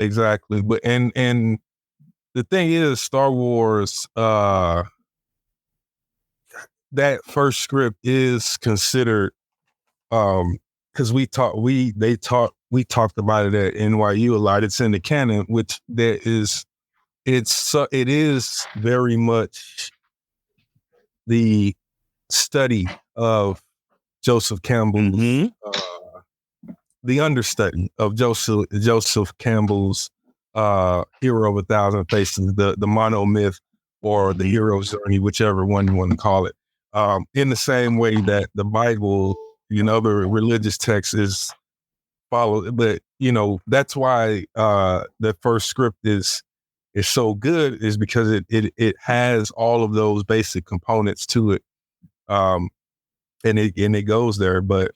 exactly. But and the thing is, Star Wars, that first script is considered, because we talked about it at NYU a lot. It's in the canon, which it is very much the study of Joseph Campbell's, the understudy of Joseph Campbell's Hero of a Thousand Faces, the monomyth or the hero's journey, whichever one you want to call it. In the same way that the Bible, other religious texts is followed, but that's why the first script is so good, is because it has all of those basic components to it, and it goes there. But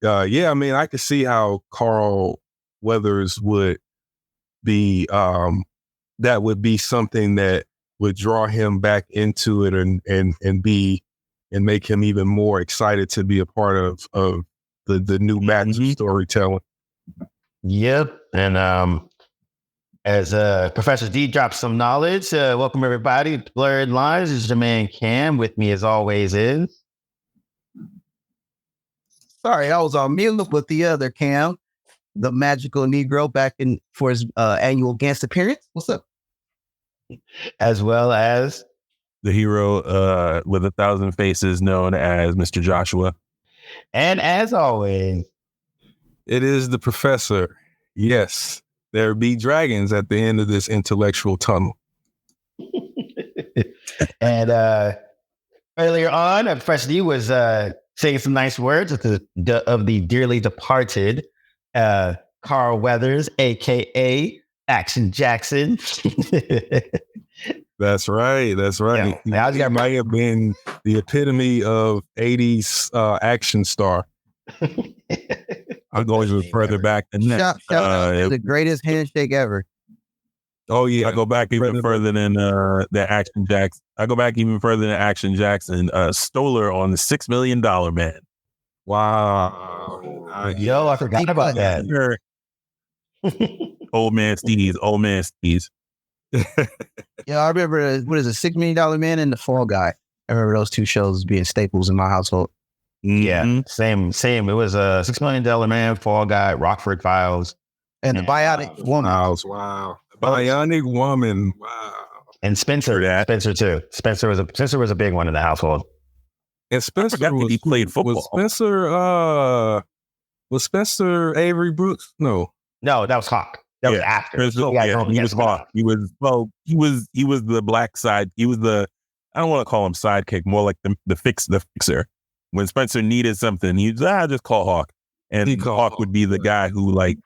yeah, I mean, I could see how Carl Weathers would be, that would be something that would draw him back into it and make him even more excited to be a part of the new batch of storytelling. Yep. And as Professor D drops some knowledge, welcome everybody to Blerdlines. This is your man Cam. With me as always is... Sorry, I was on mute with the other Cam, the magical Negro, back in for his annual guest appearance. What's up? As well as the hero with 1,000 faces, known as Mr. Joshua. And as always, it is the Professor. Yes, there be dragons at the end of this intellectual tunnel. And earlier on, Professor D was saying some nice words of the dearly departed Carl Weathers, a.k.a. Action Jackson. That's right. Yeah. He might have been the epitome of 80s action star. I'm going even further back than that. Shout out to the greatest handshake ever. Oh yeah, I go back even further than the Action Jackson. I go back even further than Action Jackson. Stoller on the $6 Million Man. Wow. Yo, I forgot about that. Old man Steez. Yeah, I remember, what is it, $6 Million Man and The Fall Guy. I remember those two shows being staples in my household. Yeah, same. It was a $6 Million Man, Fall Guy, Rockford Files, and the Bionic Woman. Wow. Bionic Woman. Wow. And Spencer too. Spencer was a big one in the household. And Spencer he played football. Was Spencer Avery Brooks? No, that was Hawk. That was after. He was Hawk. He was the black side. He was the, I don't want to call him sidekick, more like the fixer. When Spencer needed something, he'd just call Hawk. And Hawk would be the guy who he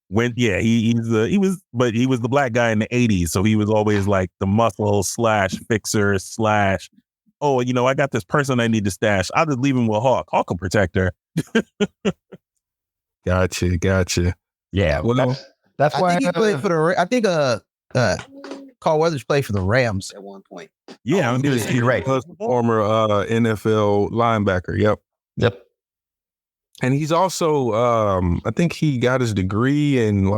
was the black guy in the 80s. So he was always like the muscle / fixer / I got this person I need to stash. I'll just leave him with Hawk. Hawk will protect her. Gotcha. Yeah. Well, that's why he played for the, I think Carl Weathers played for the Rams at one point. Yeah, you're right. Former NFL linebacker. Yep. And he's also, I think he got his degree in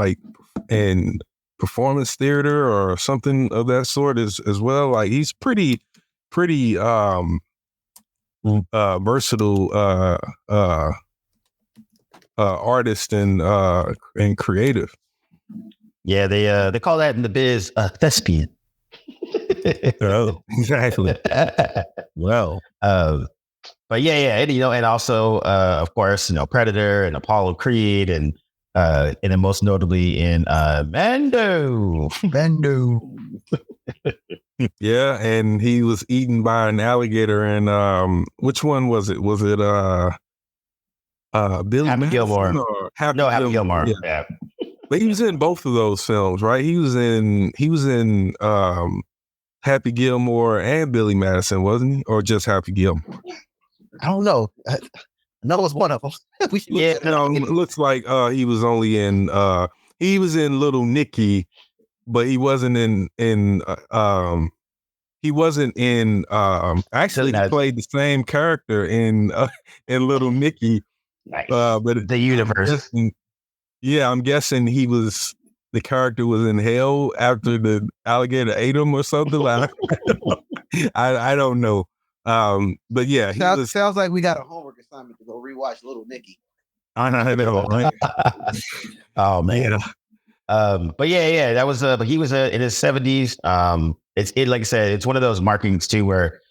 performance theater or something of that sort as well. Like, he's pretty versatile artist and creative. Yeah, they call that in the biz a thespian. Oh, exactly. Well, but yeah, and also of course, Predator and Apollo Creed and then most notably in Mando. Yeah, and he was eaten by an alligator in which one was it? Was it Billy Happy Gilmore? Happy Gilmore. Yeah. But he was in both of those films, right? He was in Happy Gilmore and Billy Madison, wasn't he? Or just Happy Gilmore? I don't know. I know it was one of them. It looks like he was only in he was in Little Nicky, but he wasn't in actually he played the same character in Little Nicky. Nice. But the universe. I'm guessing he was the character was in hell after the alligator ate him or something. Like, I don't know. But yeah, sounds like we got a homework assignment to go rewatch Little Nicky. I know, right? Oh man. But yeah, that was but he was in his 70s. It's like I said, it's one of those markings too where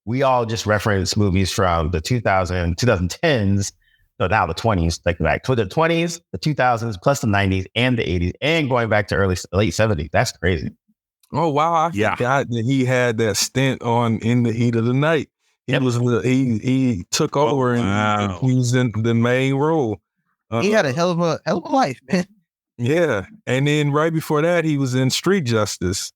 we all just reference movies from the 2010s, so now the 20s, like to the 20s, the 2000s, plus the 90s and the 80s, and going back to late 70s. That's crazy. Oh wow! I forgot that he had that stint on In the Heat of the Night. He took over and he was in the main role. He had a hell of a life, man. Yeah, and then right before that, he was in Street Justice.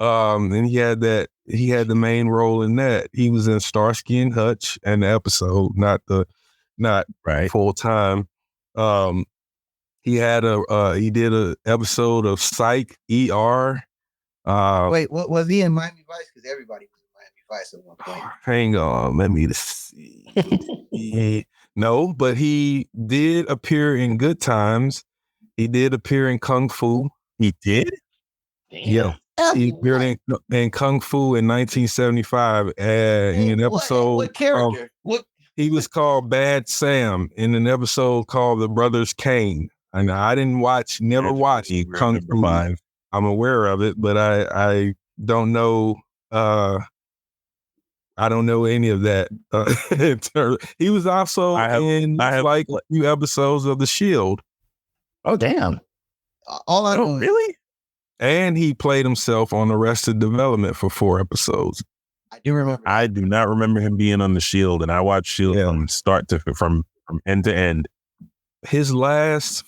And he had the main role in that. He was in Starsky and Hutch and the episode, not full time. He did a episode of Psych ER. Wait, what was he in Miami Vice? Because everybody was in Miami Vice at one point. Hang on, let me see. No, but he did appear in Good Times. He did appear in Kung Fu. He did? Yeah. He appeared in Kung Fu in 1975 in an episode. What character? He was called Bad Sam in an episode called The Brothers Kane. And I didn't never watched Kung Fu. I'm aware of it, but I don't know. I don't know any of that. He was also in like a few episodes of The Shield. Oh damn! All I know, really? And he played himself on Arrested Development for 4 episodes. I do remember. I do not remember him being on The Shield, and I watched Shield from start to from end to end. His last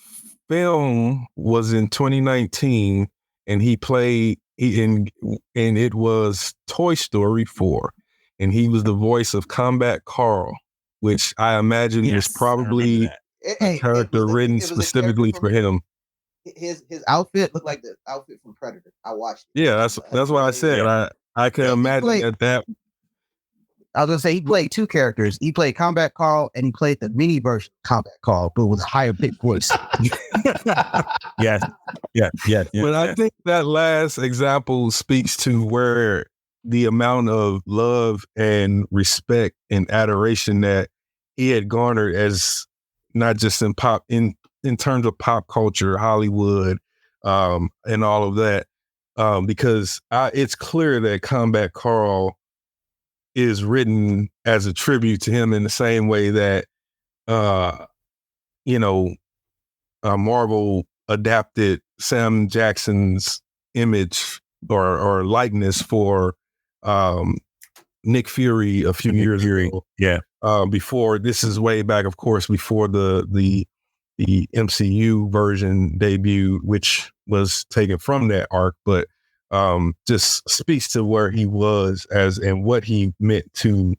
film was in 2019, and and it was Toy Story 4, and he was the voice of Combat Carl, which I imagine is probably a character written specifically for him. His outfit looked like the outfit from Predator. I watched it. Yeah, that's what I said. Yeah. I can imagine that. I was gonna say he played 2 characters. He played Combat Carl and he played the mini version of Combat Carl, but with a higher pitched voice. Yes. But I think that last example speaks to where the amount of love and respect and adoration that he had garnered as not just in terms of pop culture, Hollywood, and all of that, because it's clear that Combat Carl is written as a tribute to him in the same way that, Marvel adapted Sam Jackson's image or likeness for Nick Fury a few years ago. Yeah. Before, this is way back, of course, before the MCU version debut, which was taken from that arc, but just speaks to where he was and what he meant to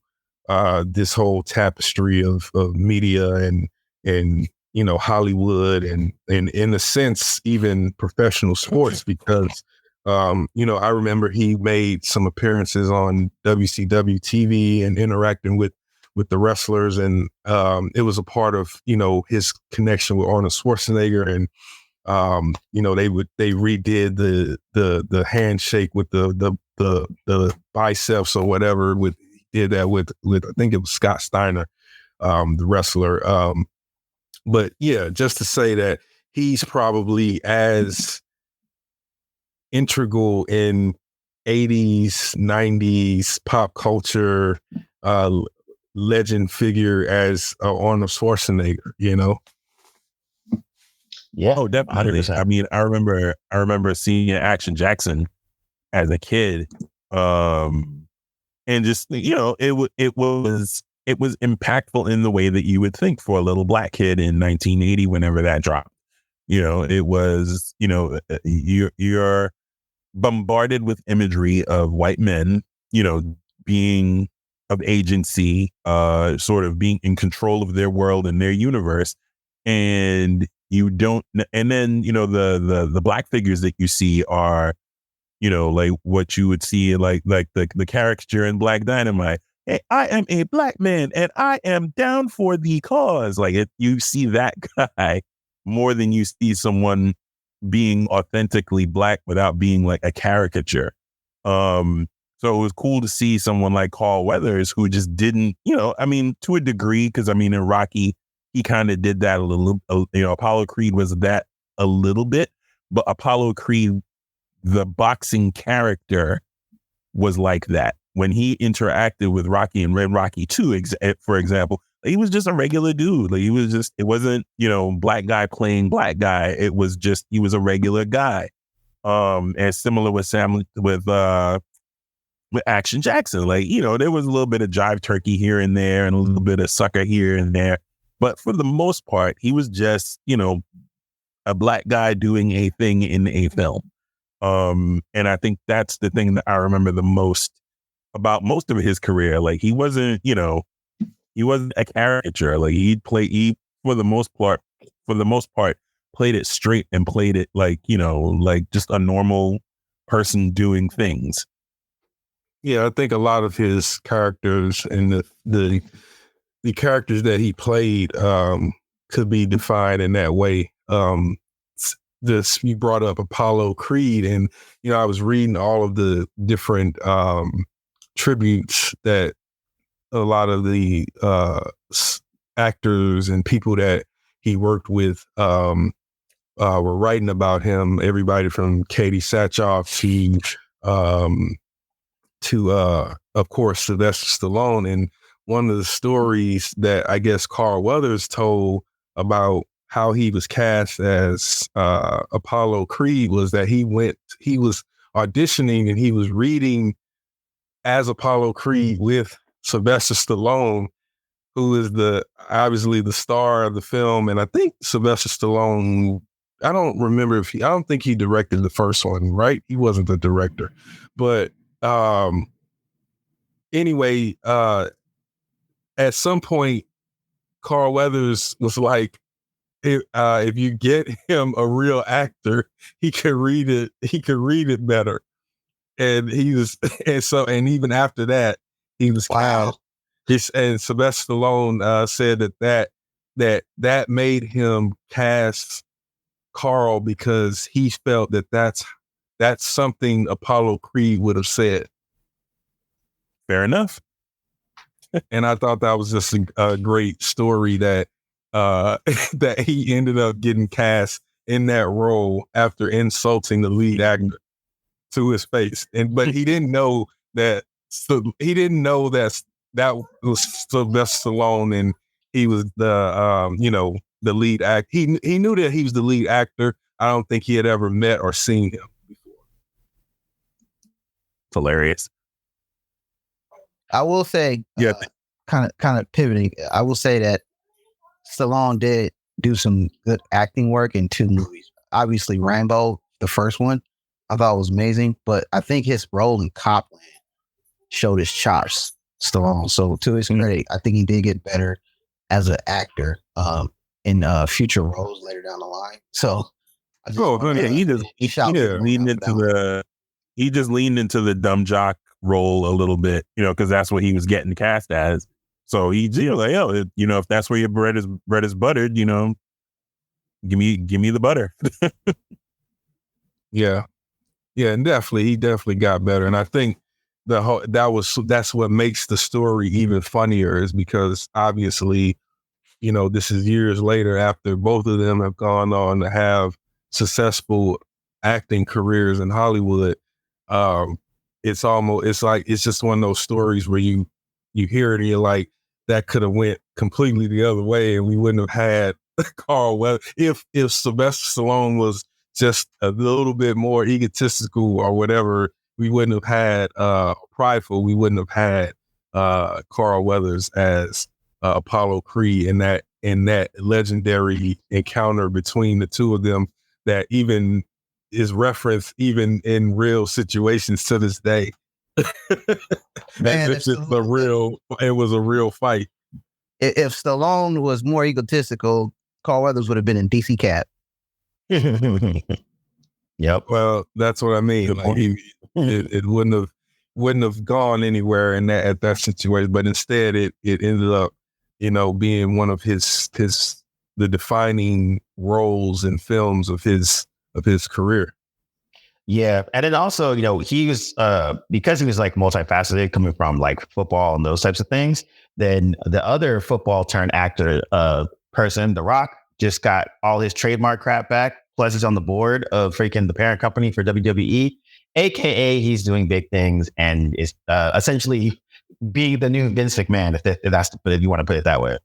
this whole tapestry of media and Hollywood and in a sense even professional sports, because I remember he made some appearances on WCW TV and interacting with the wrestlers, and it was a part of his connection with Arnold Schwarzenegger, and they redid the handshake with the biceps or whatever. Did that with I think it was Scott Steiner, the wrestler. But yeah, just to say that he's probably as integral in 80s, 90s pop culture legend figure as Arnold Schwarzenegger, Yeah. Oh, definitely. 100%. I mean, I remember seeing Action Jackson as a kid. And just, it was impactful in the way that you would think for a little black kid in 1980, whenever that dropped. It was, you're bombarded with imagery of white men, being of agency, sort of being in control of their world and their universe. And you don't, and then, the black figures that you see are, like what you would see like the caricature in Black Dynamite. Hey, I am a black man and I am down for the cause. Like you see that guy more than you see someone being authentically Black without being like a caricature. So it was cool to see someone like Carl Weathers who just didn't, I mean, to a degree, because I mean, in Rocky, he kind of did that a little, Apollo Creed was that a little bit, but Apollo Creed, the boxing character, was like that. When he interacted with Rocky in Red Rocky 2, for example, he was just a regular dude. Like, it wasn't, Black guy playing Black guy. It was just, he was a regular guy. And similar with with Action Jackson, like, there was a little bit of jive turkey here and there and a little bit of sucker here and there. But for the most part, he was just, a Black guy doing a thing in a film. And I think that's the thing that I remember the most about most of his career. Like, he wasn't, he wasn't a caricature. Like, for the most part, played it straight and played it like, like just a normal person doing things. Yeah, I think a lot of his characters and the characters that he played could be defined in that way. You brought up Apollo Creed, and I was reading all of the different tributes that a lot of the actors and people that he worked with were writing about him. Everybody from Katie Sachoff to of course Sylvester Stallone. And one of the stories that I guess Carl Weathers told about how he was cast as Apollo Creed was that he was auditioning and he was reading as Apollo Creed with Sylvester Stallone, who is obviously the star of the film. And I think Sylvester Stallone, I don't think he directed the first one, right? He wasn't the director, but anyway, at some point, Carl Weathers was like, if you get him a real actor, he could read it. He could read it better. And he was, and even after that, he was wow. And Sylvester Stallone said that made him cast Carl because he felt that's something Apollo Creed would have said. Fair enough. And I thought that was just a great story that that he ended up getting cast in that role after insulting the lead actor to his face. But he didn't know that. So he didn't know that was Sylvester Stallone, and he was the lead act. He knew that he was the lead actor. I don't think he had ever met or seen him before. It's hilarious. I will say, kind of pivoting. I will say that Stallone did do some good acting work in 2 movies. Obviously, Rambo, the first one, I thought was amazing, but I think his role in Copland showed his chops, Stallone. So to his credit, I think he did get better as an actor in future roles later down the line. So he just leaned into the dumb jock role a little bit, because that's what he was getting cast as. So he, like, if that's where your bread is buttered, give me the butter. Yeah, and he definitely got better. And I think that's what makes the story even funnier, is because obviously, this is years later after both of them have gone on to have successful acting careers in Hollywood. It's just one of those stories where you hear it and you're like, that could have went completely the other way, and we wouldn't have had Carl Weathers. If Sylvester Stallone was just a little bit more egotistical or whatever, we wouldn't have had prideful. We wouldn't have had Carl Weathers as Apollo Creed in that legendary encounter between the two of them that even is referenced even in real situations to this day. Man, it was a real fight. If Stallone was more egotistical, Carl Weathers would have been in DC Cat. Yep. Well, that's what I mean. Like it wouldn't have gone anywhere at that situation, but instead it ended up, being one of the defining roles in films of his his career. Yeah. And then also, he was, because he was like multifaceted coming from like football and those types of things, then the other football turned actor person, The Rock, just got all his trademark crap back. Plus he's on the board of freaking the parent company for WWE, AKA he's doing big things and is essentially being the new Vince McMahon, if you want to put it that way.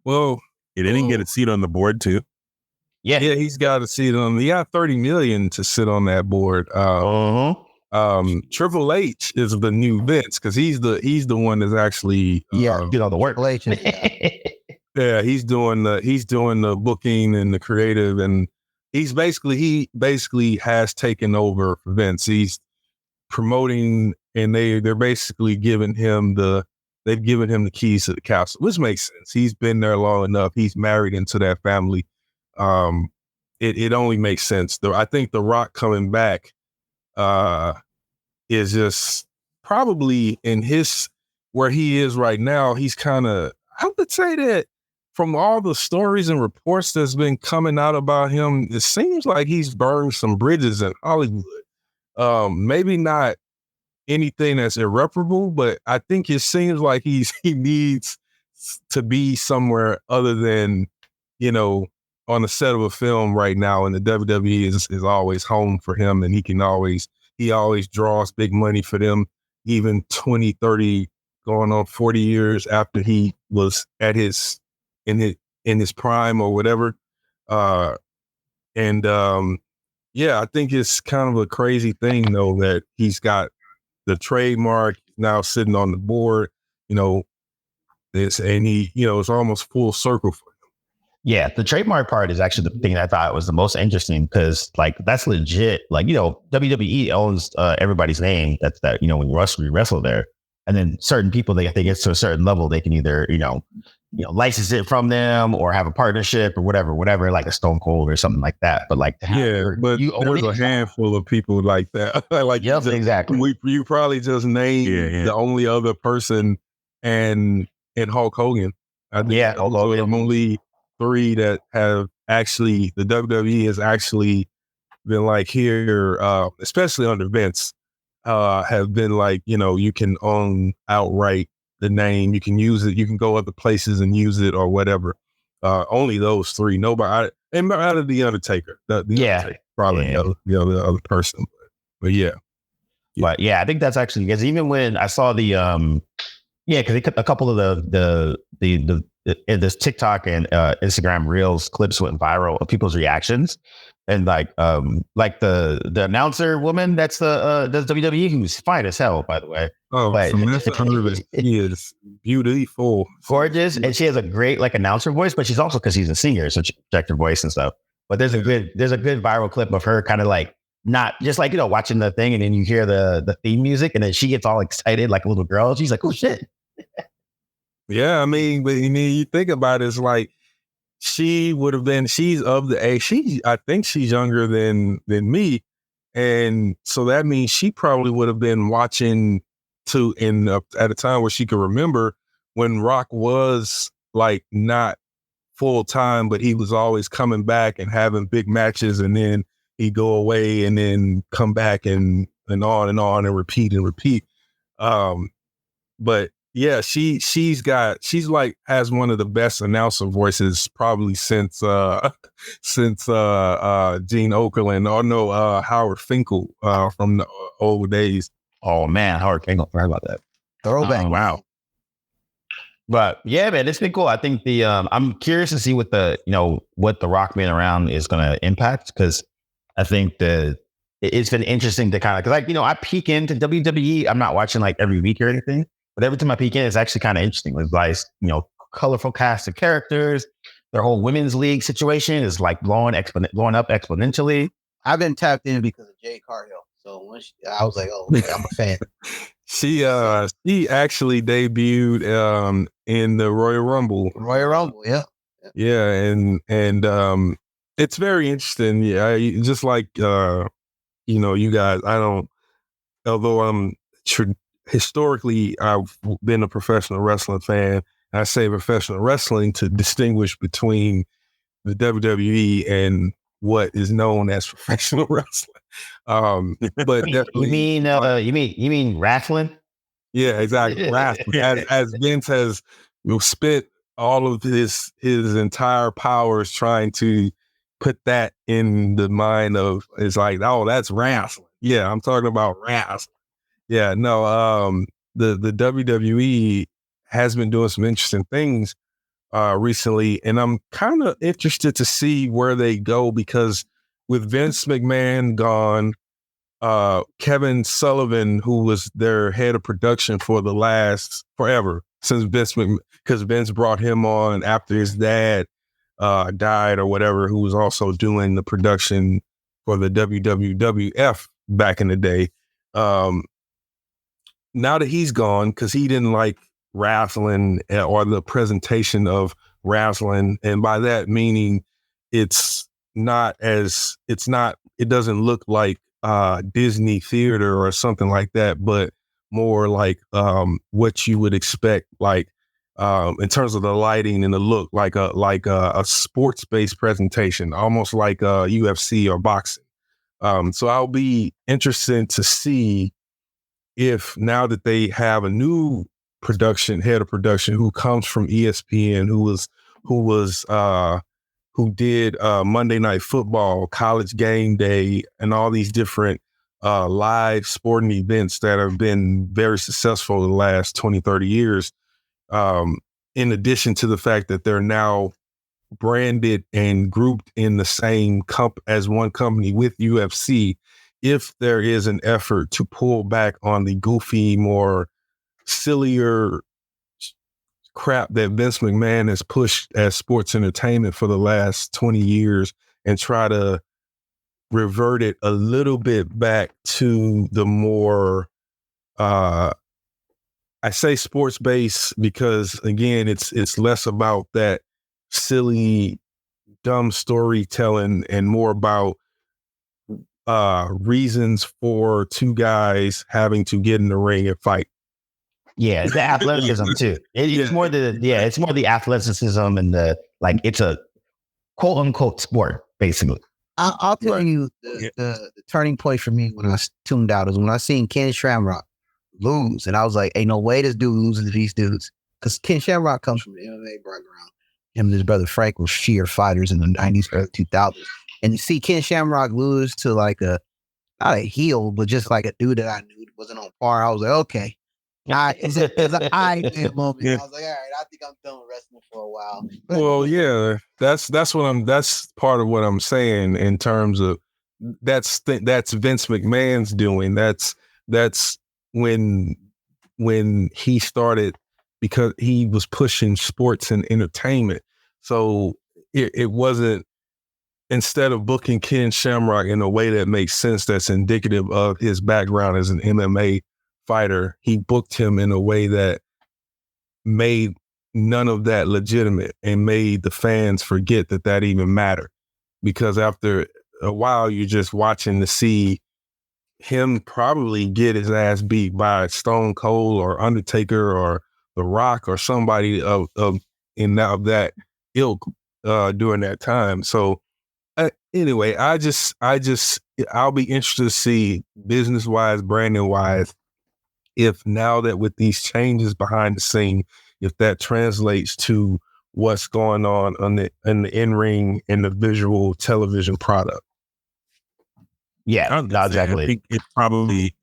Well, he didn't get a seat on the board too. Yeah, he's got a seat on. He got $30 million to sit on that board. Triple H is the new Vince because he's the one that's actually get all the work. Triple H is, yeah, he's doing the booking and the creative, and he basically has taken over for Vince. He's promoting, and they're basically giving him they've given him the keys to the castle, which makes sense. He's been there long enough. He's married into that family. It only makes sense. I think The Rock coming back is just probably in where he is right now. He's kind of, I would say that from all the stories and reports that's been coming out about him, it seems like he's burned some bridges in Hollywood. Maybe not anything that's irreparable, but I think it seems like he needs to be somewhere other than, on the set of a film right now, and the WWE is always home for him, and he always draws big money for them, even 20, 30, going on 40 years after he was in his prime or whatever. I think it's kind of a crazy thing though that he's got the trademark now sitting on the board, it's almost full circle for him. Yeah, the trademark part is actually the thing that I thought was the most interesting because, like, that's legit. Like, WWE owns everybody's name. That's when we wrestle there, and then certain people they get to a certain level, they can either license it from them or have a partnership or whatever, like a Stone Cold or something like that. But like, but there's a handful of people like that. Like, yep, exactly. You probably just named the only other person and Hulk Hogan. I think Hulk Hogan. Only 3 that have actually, the WWE has actually been like here, especially under Vince, have been like, you can own outright the name, you can use it, you can go other places and use it or whatever. Only those 3. Nobody, and out of the Undertaker, Undertaker, probably the other person, but yeah. But yeah, I think that's actually, because even when I saw the because a couple of this TikTok and Instagram Reels clips went viral of people's reactions, and like the announcer woman that's does WWE, who's fine as hell, by the way. Oh, he is beautiful, gorgeous, and she has a great like announcer voice, but she's also, because she's a singer, so she projects her voice and stuff. But there's a good viral clip of her kind of like not just like watching the thing, and then you hear the theme music, and then she gets all excited like a little girl. She's like, "Oh shit!" Yeah, I mean, you think about it, it's like she's of the age. I think she's younger than me, and so that means she probably would have been watching at a time where she could remember when Rock was like not full time, but he was always coming back and having big matches, and then he'd go away and then come back and on and repeat. But yeah, she's like has one of the best announcer voices probably since Gene Okerlund, Howard Finkel from the old days. Oh man, Howard Finkel, forgot about that. Throwback. Wow. But yeah, man, it's been cool. I think I'm curious to see what the Rock being around is going to impact, because I think it's been interesting to kind of, because I peek into WWE. I'm not watching like every week or anything, but every time I peek in, it's actually kind of interesting. It's like, colorful cast of characters. Their whole women's league situation is like blowing up exponentially. I've been tapped in because of Jade Cargill. So I was like, oh, okay, I'm a fan. She actually debuted in the Royal Rumble. Yeah. Yeah, and it's very interesting. Yeah, just like you guys. Although historically I've been a professional wrestling fan. I say professional wrestling to distinguish between the WWE and what is known as professional wrestling. But definitely, you mean wrestling? yeah, exactly. Wrestling. As Vince has spent all of his entire powers trying to put that in the mind of, it's like, oh, that's wrestling. Yeah, I'm talking about wrestling. Yeah, no, the WWE has been doing some interesting things recently, and I'm kind of interested to see where they go, because with Vince McMahon gone, Kevin Sullivan, who was their head of production for the last forever since because Vince brought him on after his dad died or whatever, who was also doing the production for the WWF back in the day. Now that he's gone, because he didn't like wrestling or the presentation of wrestling, and by that meaning it doesn't look like Disney theater or something like that, but more like what you would expect, like in terms of the lighting and the look, like a sports-based presentation, almost like UFC or boxing. So I'll be interested to see if, now that they have a new head of production who comes from ESPN, who did Monday Night Football, College Game Day, and all these different live sporting events that have been very successful in the last 20, 30 years. In addition to the fact that they're now branded and grouped in the same as one company with UFC, if there is an effort to pull back on the goofy, more sillier crap that Vince McMahon has pushed as sports entertainment for the last 20 years, and try to revert it a little bit back to the more, I say sports base because, again, it's less about that silly, dumb storytelling and more about reasons for two guys having to get in the ring and fight. Yeah, it's the athleticism too. It's more the athleticism and it's a quote unquote sport, basically. I'll tell you the turning point for me when I tuned out is when I seen Ken Shamrock lose, and I was like, "Ain't no way this dude loses to these dudes," because Ken Shamrock comes from the MMA background. Him and his brother Frank were sheer fighters in the 90s, early 2000s, and to see Ken Shamrock lose to like not a heel, but just like a dude that I knew wasn't on par, I was like, okay. It's an eye moment. Yeah. I was like, all right, I think I'm done with wrestling for a while. Well, yeah, that's part of what I'm saying in terms of that's Vince McMahon's doing. That's when he started, because he was pushing sports and entertainment. So it wasn't, instead of booking Ken Shamrock in a way that makes sense, that's indicative of his background as an MMA fighter, he booked him in a way that made none of that legitimate and made the fans forget that even mattered. Because after a while, you're just watching to see him probably get his ass beat by Stone Cold or Undertaker or The Rock or somebody of that ilk during that time. So anyway, I'll be interested to see, business wise, branding wise, if now that with these changes behind the scene, if that translates to what's going on in the in-ring and the visual television product. Yeah, exactly. I think it's probably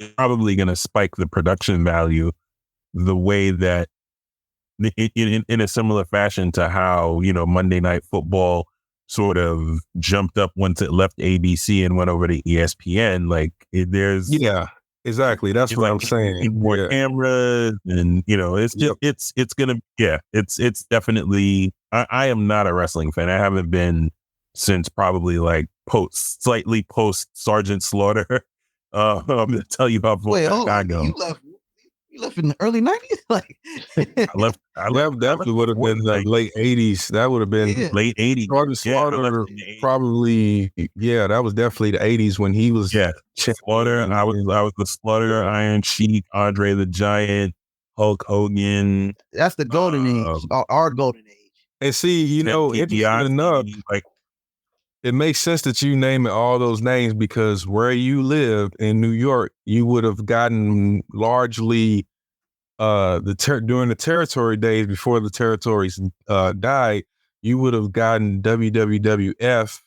going to spike the production value the way that in a similar fashion to how, Monday Night Football sort of jumped up once it left ABC and went over to ESPN. Yeah, exactly. That's what I'm saying. More cameras, and it's just it's gonna it's definitely. I am not a wrestling fan. I haven't been since probably slightly post Sergeant Slaughter. I'm gonna tell you how far I go. You left in the early 90s? I left definitely would have been late 80s. That would have been late 80s. Sergeant Slaughter, probably. Yeah, that was definitely the 80s when he was. Yeah, Slaughter. I was the Slaughter, Iron Sheik, Andre the Giant, Hulk Hogan. That's the golden age, our golden age. And see, interesting enough, it makes sense that you name it all those names because where you lived in New York, you would have gotten largely during the territory days before the territories died, you would have gotten WWF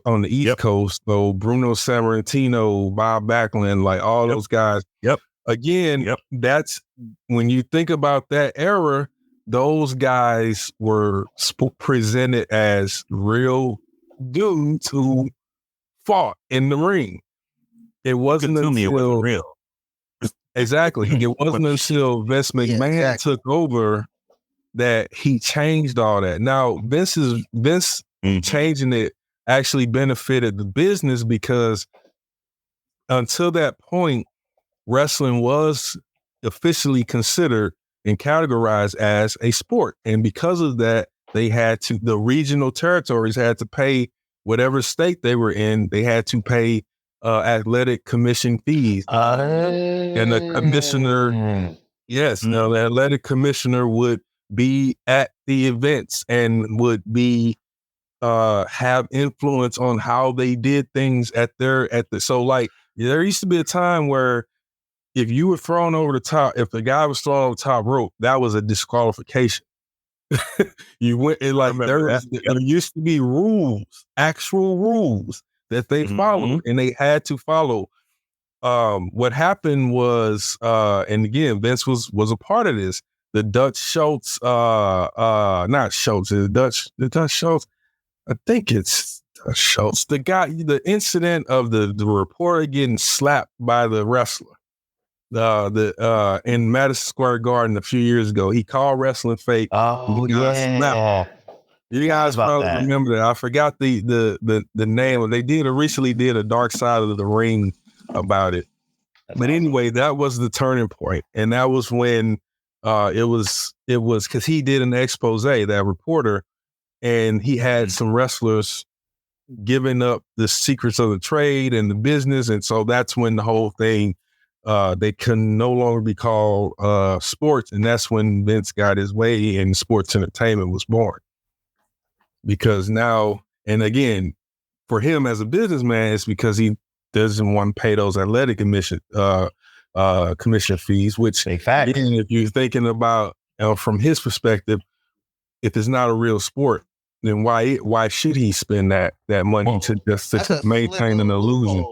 on the East Coast. So Bruno Sammartino, Bob Backlund, like all those guys. Again, that's when you think about that era, those guys were presented as real dudes who fought in the ring. It wasn't until real. Exactly. It wasn't until Vince McMahon took over that he changed all that. Now, Vince changing it actually benefited the business because until that point, wrestling was officially considered and categorized as a sport. And because of that, the regional territories had to pay whatever state they were in, they had to pay athletic commission fees. And the commissioner, now the athletic commissioner would be at the events and would be have influence on how they did things so like there used to be a time where if you were thrown over the top, if the guy was thrown over the top rope, that was a disqualification. You went and like there used to be rules, actual rules that they followed, and they had to follow. What happened was, and again, Vince was a part of this. The Dutch Schultz, not Schultz, the Dutch Schultz. I think it's Schultz. The incident of the reporter getting slapped by the wrestler. In Madison Square Garden a few years ago, he called wrestling fake. Oh yeah, you guys probably remember that. I forgot the name. They recently did a Dark Side of the Ring about it. But anyway, that was the turning point, and that was when it was because he did an expose, that reporter, and he had some wrestlers giving up the secrets of the trade and the business, and so that's when the whole thing. They can no longer be called sports, and that's when Vince got his way and sports entertainment was born. Because now, and again, for him as a businessman, it's because he doesn't want to pay those athletic commission fees, which, again, if you're thinking about from his perspective, if it's not a real sport, then why should he spend that money to maintain an illusion?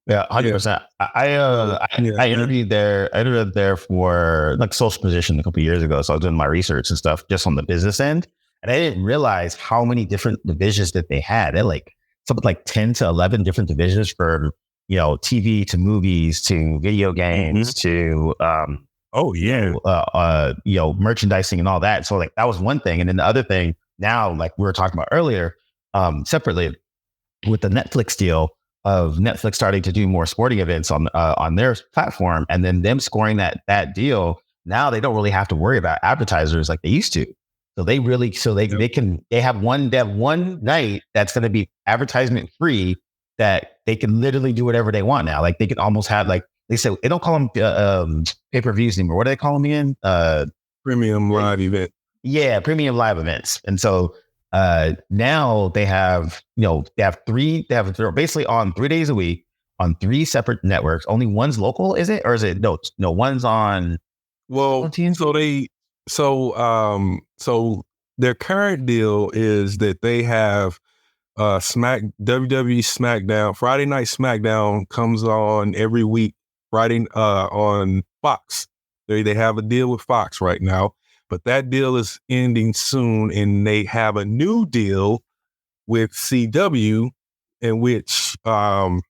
Yeah, 100%. I interviewed there. I interviewed there for like social position a couple of years ago. So I was doing my research and stuff just on the business end, and I didn't realize how many different divisions that they had. They had like something like 10 to 11 different divisions for TV to movies to video games to merchandising and all that. So like that was one thing, and then the other thing now, like we were talking about earlier, separately with the Netflix deal. Of Netflix starting to do more sporting events on their platform, and then them scoring that deal. Now they don't really have to worry about advertisers like they used to. So they have one night that's going to be advertisement free that they can literally do whatever they want now. Like they can almost have, like they say, they don't call them pay-per-views anymore. What do they call them again? Premium live event. Yeah, premium live events. And so now they have, they're basically on 3 days a week on 3 separate networks. Only one's local, is it? Or is it no, one's on. Well, so their current deal is that they have WWE SmackDown, Friday Night SmackDown comes on every week, Friday on Fox. They have a deal with Fox right now. But that deal is ending soon, and they have a new deal with CW, in which, and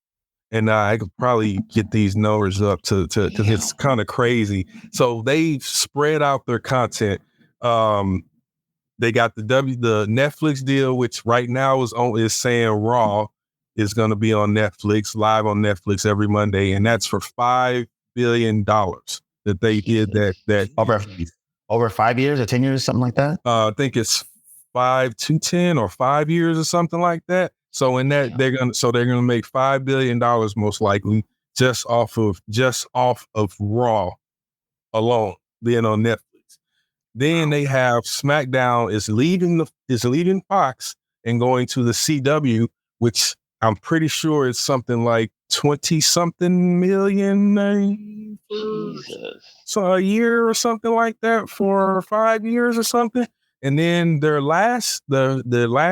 I could probably get these numbers up to because it's kind of crazy. So they've spread out their content. They got the Netflix deal, which right now is saying Raw is going to be on Netflix, live on Netflix every Monday, and that's for $5 billion that they did that. Over 5 years or 10 years, something like that? I think it's 5 to 10 or 5 years or something like that. So in that they're gonna make $5 billion most likely just off of Raw alone, then on Netflix. Then they have SmackDown is is leaving Fox and going to the CW, which I'm pretty sure is something like 20-something million so a year or something like that for 5 years or something. And then their last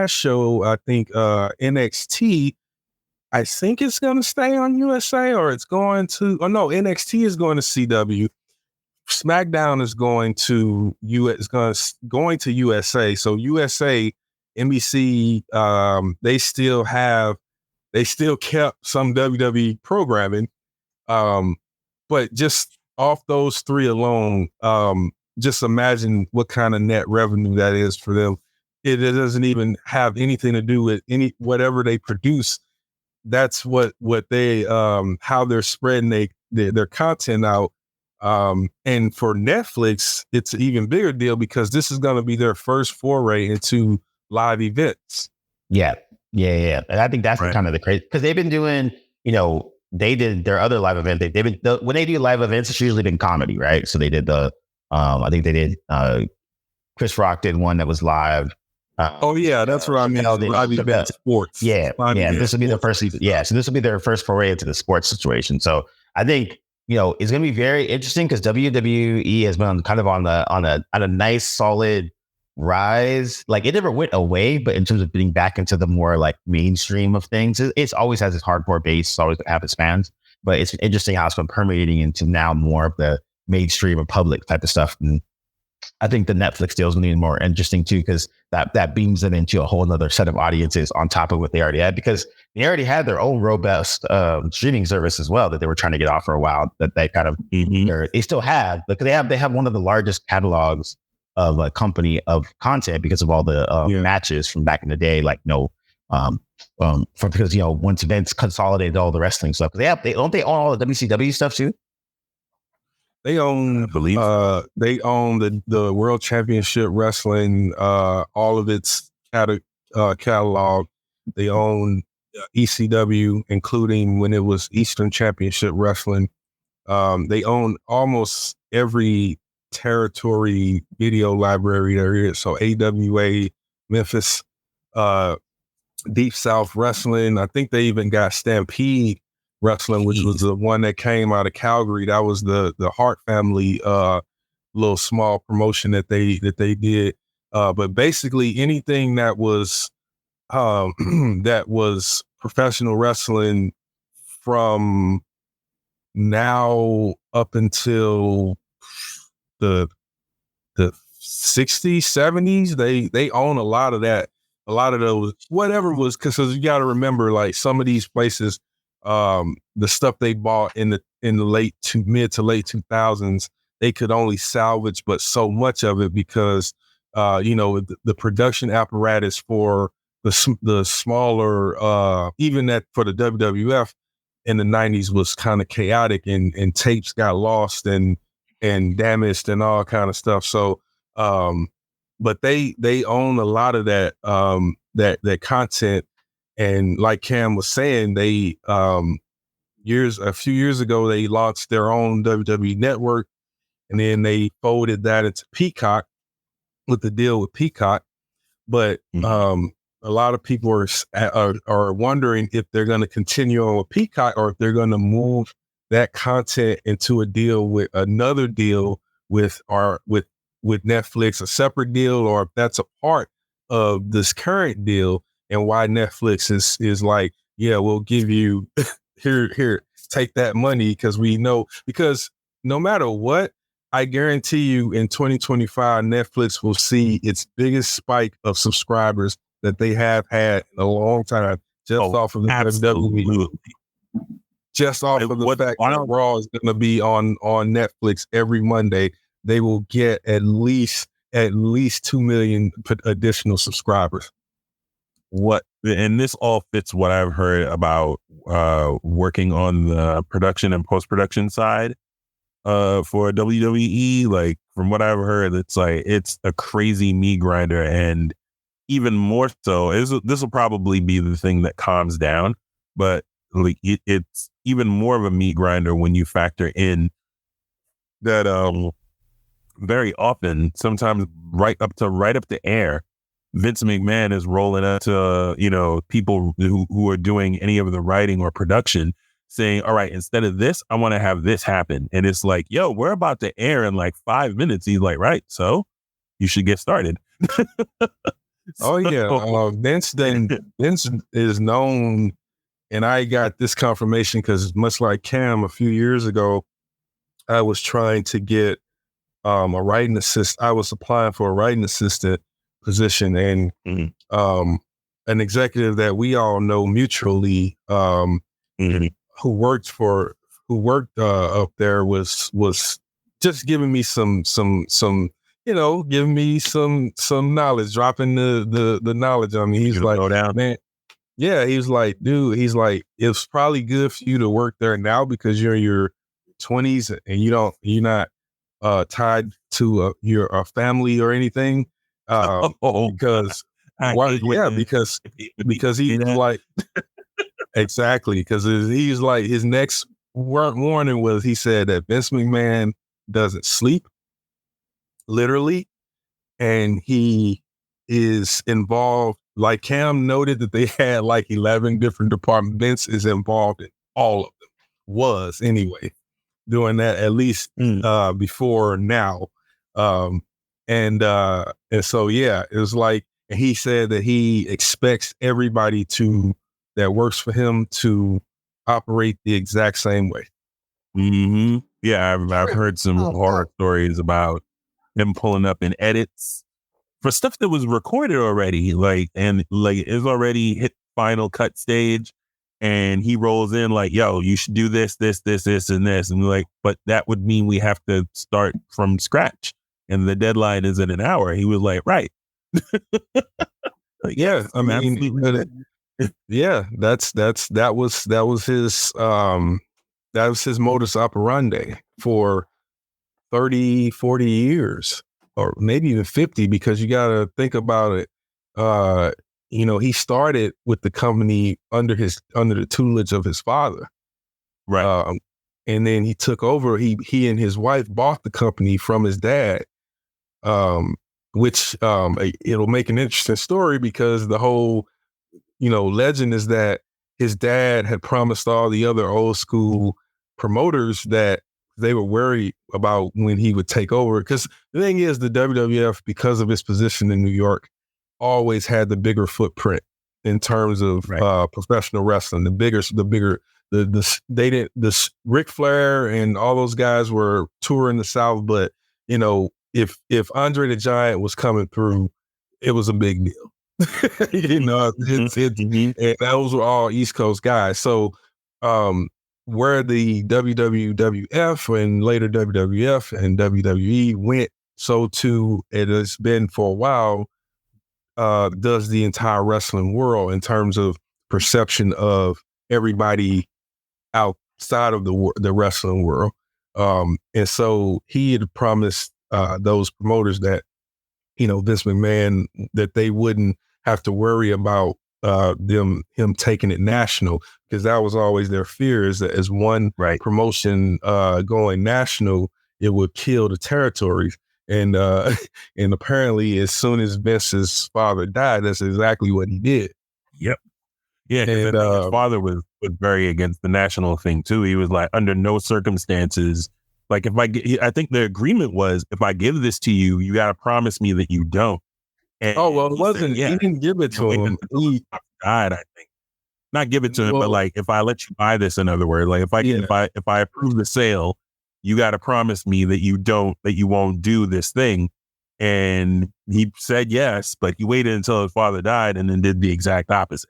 show, I think NXT, I think it's going to stay on USA, or it's going to, oh no, NXT is going to CW. SmackDown is going to going to USA. So USA, NBC, they still kept some WWE programming, but just off those three alone, just imagine what kind of net revenue that is for them. It doesn't even have anything to do with whatever they produce. That's what they how they're spreading their content out. And for Netflix, it's an even bigger deal because this is going to be their first foray into live events. Yeah. And I think that's kind of the crazy, because they've been doing, they did their other live event. When they do live events, it's usually been comedy, right? So they did I think they did, Chris Rock did one that was live. That's what I mean. Live event sports. Yeah. This will be their first. Yeah. So this will be their first foray into the sports situation. So I think, it's going to be very interesting because WWE has been kind of on a nice, solid rise. Like, it never went away, but in terms of getting back into the more like mainstream of things, it's always has its hardcore base. It's always have its fans, but it's interesting how it's been permeating into now more of the mainstream or public type of stuff. And I think the Netflix deal is going to be more interesting too, because that beams them into a whole other set of audiences on top of what they already had, because they already had their own robust streaming service as well that they were trying to get off for a while. That they kind of they still have, because they have one of the largest catalogs of a company of content because of all the matches from back in the day, like because once Vince consolidated all the wrestling stuff, because they own all the WCW stuff too. They own, the World Championship Wrestling, all of its catalog. They own ECW, including when it was Eastern Championship Wrestling. They own almost every territory video library there is. So AWA, Memphis, Deep South Wrestling. I think they even got Stampede Wrestling, which was the one that came out of Calgary. That was the Hart family little small promotion that they did. But basically anything that was professional wrestling from now up until the 60s, 70s, they own a lot of that. A lot of those, whatever was, because you got to remember, like, some of these places, the stuff they bought in the mid to late 2000s, they could only salvage but so much of it because the production apparatus for the smaller even that for the WWF in the 90s was kind of chaotic, and tapes got lost and damaged and all kind of stuff. So but they own a lot of that that content. And like Cam was saying, they a few years ago, they launched their own WWE network, and then they folded that into Peacock with the deal with Peacock. But a lot of people are wondering if they're going to continue on with Peacock or if they're going to move that content into another deal with Netflix, a separate deal, or if that's a part of this current deal. And why Netflix is like, yeah, we'll give you here, take that money, because no matter what, I guarantee you in 2025, Netflix will see its biggest spike of subscribers that they have had in a long time, off of the WWE. Just off of the fact that Raw is going to be on Netflix every Monday, they will get at least 2 million additional subscribers. And this all fits what I've heard about working on the production and post-production side for WWE. Like, from what I've heard, it's a crazy meat grinder, and even more so, this will probably be the thing that calms down, but like it's even more of a meat grinder when you factor in that very often, sometimes right up to air, Vince McMahon is rolling up to, people who are doing any of the writing or production saying, all right, instead of this, I want to have this happen. And it's like, yo, we're about to air in like 5 minutes. He's like, right. So you should get started. Oh yeah. Vince is known, and I got this confirmation because much like Cam a few years ago, I was trying to get a writing assist. I was applying for a writing assistant position, and an executive that we all know mutually, who worked up there was just giving me some giving me some knowledge, dropping the knowledge on me. He's like, go down. Man, yeah, he was like, dude, he's like, it's probably good for you to work there now because you're in your 20s and you're not tied to your family or anything. Because because he's like, exactly, because he's like, his next warning was, he said that Vince McMahon doesn't sleep, literally, and he is involved. Like Cam noted that they had like 11 different departments. Vince is involved in all of them. Was anyway doing that at least before now. And so yeah, it was like, and he said that he expects everybody that works for him to operate the exact same way. Mm-hmm. Yeah, I've heard some horror stories about him pulling up in edits for stuff that was recorded already, is already hit final cut stage, and he rolls in like, yo, you should do this, and this. And like, but that would mean we have to start from scratch. And the deadline is in an hour. He was like, right. Like, yeah, I mean, yeah, that was his modus operandi for 30, 40 years, or maybe even 50, because you got to think about it. He started with the company under the tutelage of his father. Right. And then he took over, he and his wife bought the company from his dad, which it'll make an interesting story because the whole, legend is that his dad had promised all the other old school promoters that they were worried about when he would take over. Because the thing is, the WWF, because of its position in New York, always had the bigger footprint in terms of professional wrestling. Ric Flair and all those guys were touring the South, but if Andre the Giant was coming through, it was a big deal. And those were all East Coast guys. So where the WWF and later WWF and WWE went, so too it has been for a while, does the entire wrestling world in terms of perception of everybody outside of the wrestling world. And so he had promised those promoters that, Vince McMahon, that they wouldn't have to worry about him taking it national, because that was always their fear, is that as one promotion going national, it would kill the territories. And and apparently, as soon as Vince's father died, that's exactly what he did. Yep. Yeah, because his father was very against the national thing too. He was like, under no circumstances. Like, I think the agreement was, if I give this to you, you got to promise me that you don't. And it wasn't. He didn't give it to him. He died, I think. Not give it to him, but like, if I let you buy this, in other words, like if I approve the sale, you got to promise me that you won't do this thing. And he said yes, but he waited until his father died and then did the exact opposite.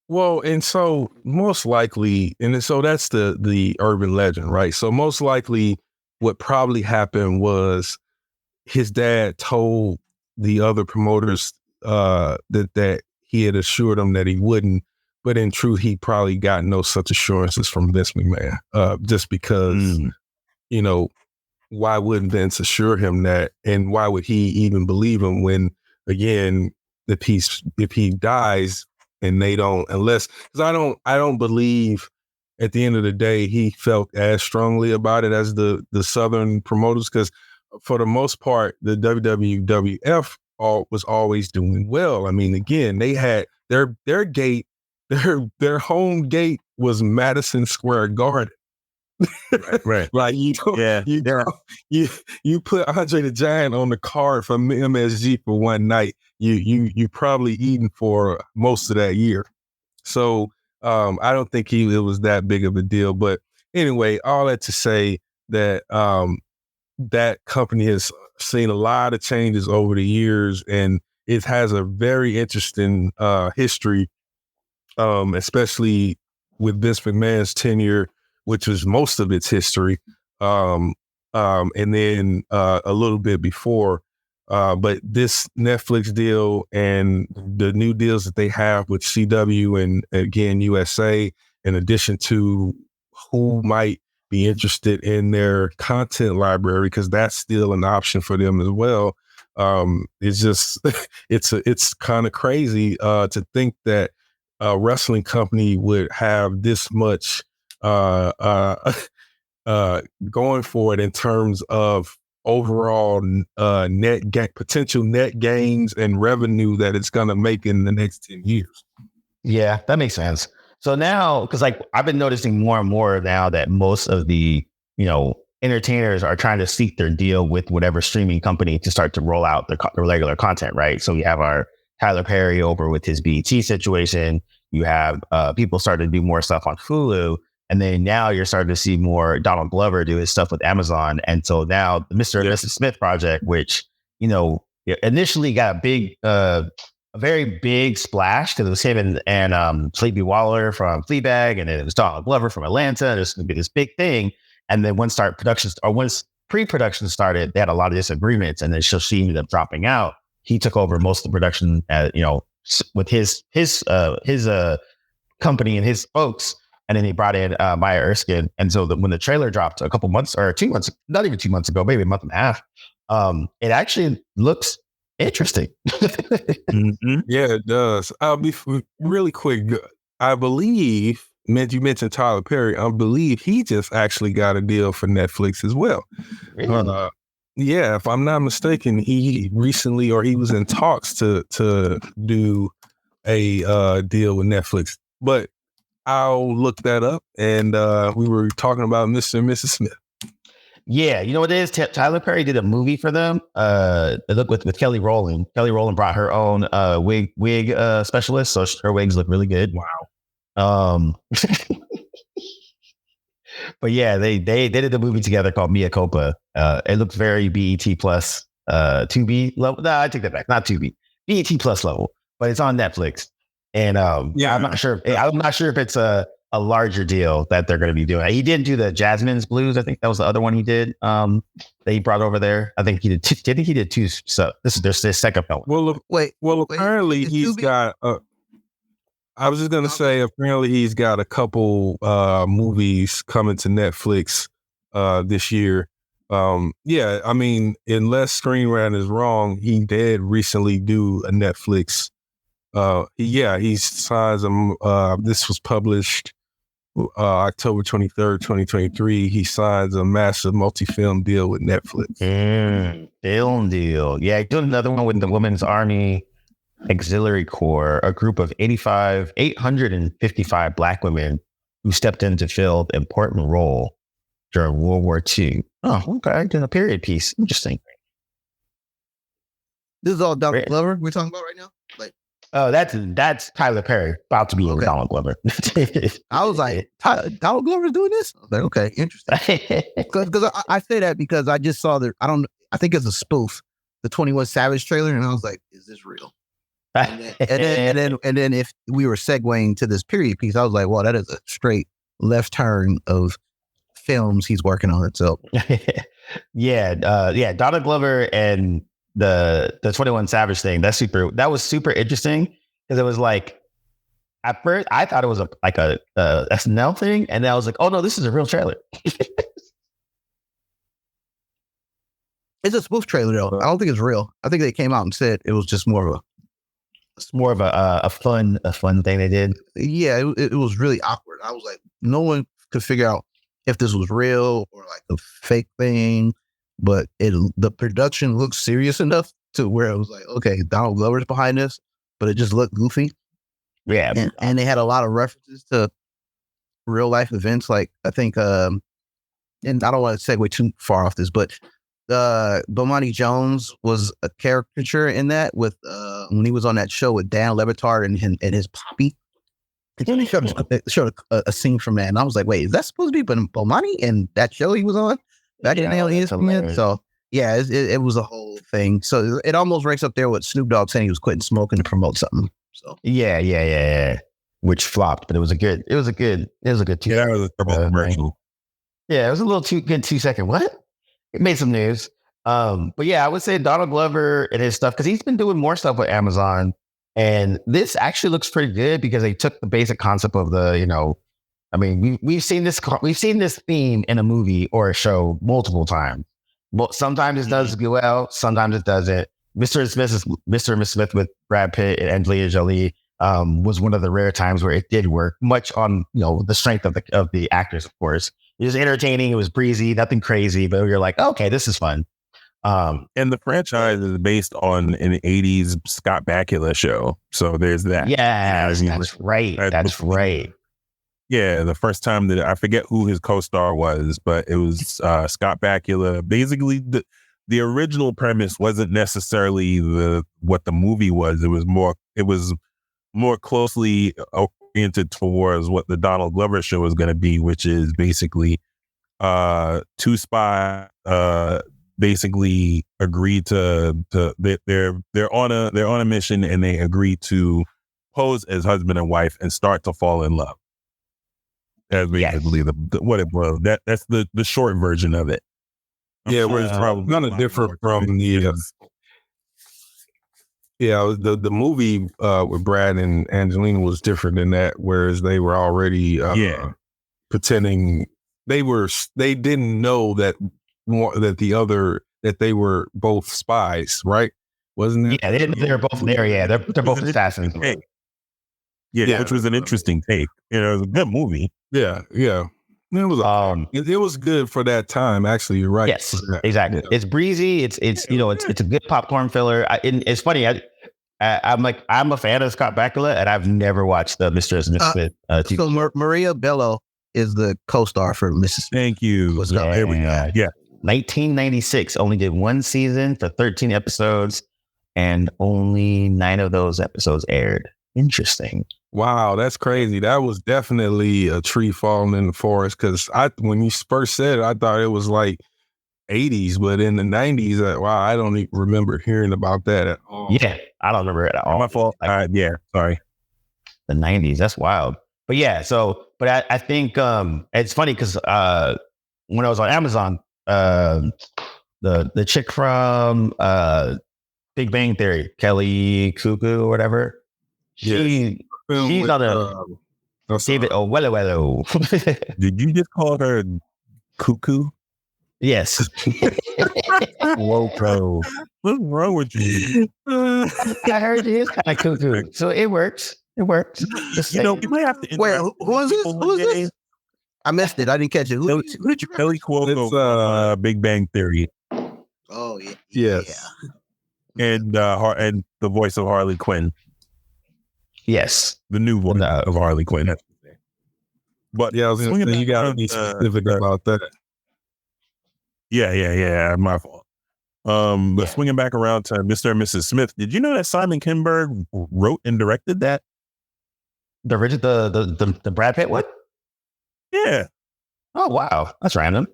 Well, and so most likely, and so that's the urban legend, right? So most likely what probably happened was his dad told the other promoters that he had assured them that he wouldn't, but in truth, he probably got no such assurances from Vince McMahon, just because, why wouldn't Vince assure him that? And why would he even believe him when, again, if he dies, and they don't, because I don't believe at the end of the day he felt as strongly about it as the Southern promoters, because for the most part the WWF was always doing well. I mean, again, they had their gate, their home gate was Madison Square Garden. Right. Like you put Andre the Giant on the card from MSG for one night, you probably eating for most of that year. So I don't think it was that big of a deal. But anyway, all that to say that that company has seen a lot of changes over the years, and it has a very interesting history, especially with Vince McMahon's tenure, which was most of its history, and then a little bit before. But this Netflix deal and the new deals that they have with CW and again USA, in addition to who might be interested in their content library, because that's still an option for them as well. It's just it's kind of crazy to think that a wrestling company would have this much going for it in terms of overall potential net gains and revenue that it's going to make in the next 10 years. Yeah, that makes sense. So now, because like I've been noticing more and more now that most of the, entertainers are trying to seek their deal with whatever streaming company to start to roll out their regular content, right? So we have our Tyler Perry over with his BET situation. You have people starting to do more stuff on Hulu. And then now you're starting to see more Donald Glover do his stuff with Amazon. And so now the Mr. and Mrs. Smith project, which, initially got a very big splash because it was him and Sleepy Waller from Fleabag, and then it was Donald Glover from Atlanta. There's going to be this big thing. And then once pre-production started, they had a lot of disagreements, and then she ended up dropping out. He took over most of the production, with his company and his folks. And then he brought in Maya Erskine. And so when the trailer dropped a couple months or 2 months, not even 2 months ago, maybe a month and a half, it actually looks interesting. Mm-hmm. Yeah, it does. I'll be really quick. I believe, you mentioned Tyler Perry. I believe he just actually got a deal for Netflix as well. Really? Yeah, if I'm not mistaken, he recently, or he was in talks to do a deal with Netflix. But I'll look that up. And we were talking about Mr. and Mrs. Smith. Yeah, you know what it is? Tyler Perry did a movie for them. Look with Kelly Rowland. Kelly Rowland brought her own wig specialist, so her wigs look really good. Wow. But yeah, they did a movie together called Mea Culpa. It looked very BET plus 2B level. No, I take that back. Not 2B, BET plus level. But it's on Netflix, and I'm not sure. I'm not sure if it's a larger deal that they're going to be doing. He didn't do the Jasmine's Blues. I think that was the other one he did. That he brought over there. I think he did. I think he did two. So this is their second film. Well, apparently he's got. I was just gonna say, apparently he's got a couple movies coming to Netflix this year. Yeah, I mean, unless Screen Rant is wrong, he did recently do a Netflix. He signs them. This was published October 23rd, 2023. He signs a massive multi-film deal with Netflix. Film deal. Yeah, he did another one with the Women's Army Auxiliary Corps, a group of 855 Black women who stepped in to fill an important role during World War II. Oh, okay. Doing a period piece. Interesting. This is all Donald Glover we're talking about right now? Oh, that's Tyler Perry about to be in Donald Glover. I was like, Donald Glover's doing this? I was like, okay, interesting. Because I say that because I just saw I think it's a spoof, the 21 Savage trailer, and I was like, is this real? And then if we were segueing to this period piece, I was like, well, that is a straight left turn of films he's working on. So Donald Glover and the 21 Savage thing, that was super interesting, because it was like, at first I thought it was a SNL thing, and then I was like, oh no, this is a real trailer. It's a spoof trailer though. I don't think it's real. I think they came out and said it was just more of a fun thing they did. Yeah, it was really awkward. I was like, no one could figure out if this was real or like a fake thing, but the production looks serious enough to where it was like, okay, Donald Glover's behind this, but it just looked goofy. Yeah. And they had a lot of references to real life events. Like I think, and I don't want to segue too far off this, but Bomani Jones was a caricature in that with when he was on that show with Dan Le Batard and his poppy. And then they showed a scene from that, and I was like, "Wait, is that supposed to be Bomani and that show he was on back in the ESPN?" So yeah, it was a whole thing. So it almost ranks up there with Snoop Dogg saying he was quitting smoking to promote something. So yeah. Which flopped, but it was a good 2 that was a commercial. Yeah, it was a little too good 2 second. What? It made some news. But yeah, I would say Donald Glover and his stuff, because he's been doing more stuff with Amazon. And this actually looks pretty good because they took the basic concept of we've seen this theme in a movie or a show multiple times. Well, sometimes it does go well, sometimes it doesn't. Mr. and Miss Smith with Brad Pitt and Angelina Jolie was one of the rare times where it did work, much on the strength of the actors, of course. It was entertaining, it was breezy, nothing crazy, but you're like, okay, this is fun. And the franchise is based on an 80s Scott Bakula show. So there's that. Yeah, that's right. That's right. Yeah, the first time that I forget who his co-star was, but it was Scott Bakula. Basically, the original premise wasn't necessarily what the movie was. It was more closely oriented towards what the Donald Glover show was going to be, which is basically two spies basically agreed to they're on a mission, and they agree to pose as husband and wife and start to fall in love. As basically what it was. That's the short version of it. Yeah, where it's probably kind of different from the the movie with Brad and Angelina was different than that, whereas they were already pretending they didn't know that they were both spies, right? Wasn't it? Yeah, they were both there. Yeah, they're both assassins. Yeah, which was an interesting take. It was a good movie. Yeah. It was good for that time. Actually, you're right. Yes, exactly. Yeah. It's breezy. It's a good popcorn filler. It's funny. I'm a fan of Scott Bakula, and I've never watched the Mr. and Miss Smith. So Maria Bello is the co-star for Mrs. Thank you. There we go. Yeah. 1996, only did one season for 13 episodes, and only 9 of those episodes aired. Interesting. Wow, that's crazy. That was definitely a tree falling in the forest, because when you first said it, I thought it was like 80s, but in the 90s, I don't even remember hearing about that at all. Yeah, I don't remember it at all. My fault. Sorry. The 90s, that's wild. But yeah, but I think it's funny because when I was on Amazon, the chick from Big Bang Theory, Kelly Cuckoo or whatever, she's on David Oyelowo. Did you just call her Cuckoo? Yes. Whoa, bro. What's wrong with you? I heard it is kind of cuckoo, so it works. It works. You might have to. Wait, who is this? Who is this? I missed it. I didn't catch it. Who did you? Kelly Cuoco, Big Bang Theory. Oh yeah. Yes. Yeah. And the voice of Harley Quinn. Yes, the new voice of Harley Quinn. But yeah, I was gonna say, you got to be specific about that. Yeah. My fault. But swinging back around to Mr. and Mrs. Smith, did you know that Simon Kinberg wrote and directed that? The Brad Pitt one? Yeah. Oh wow, that's random.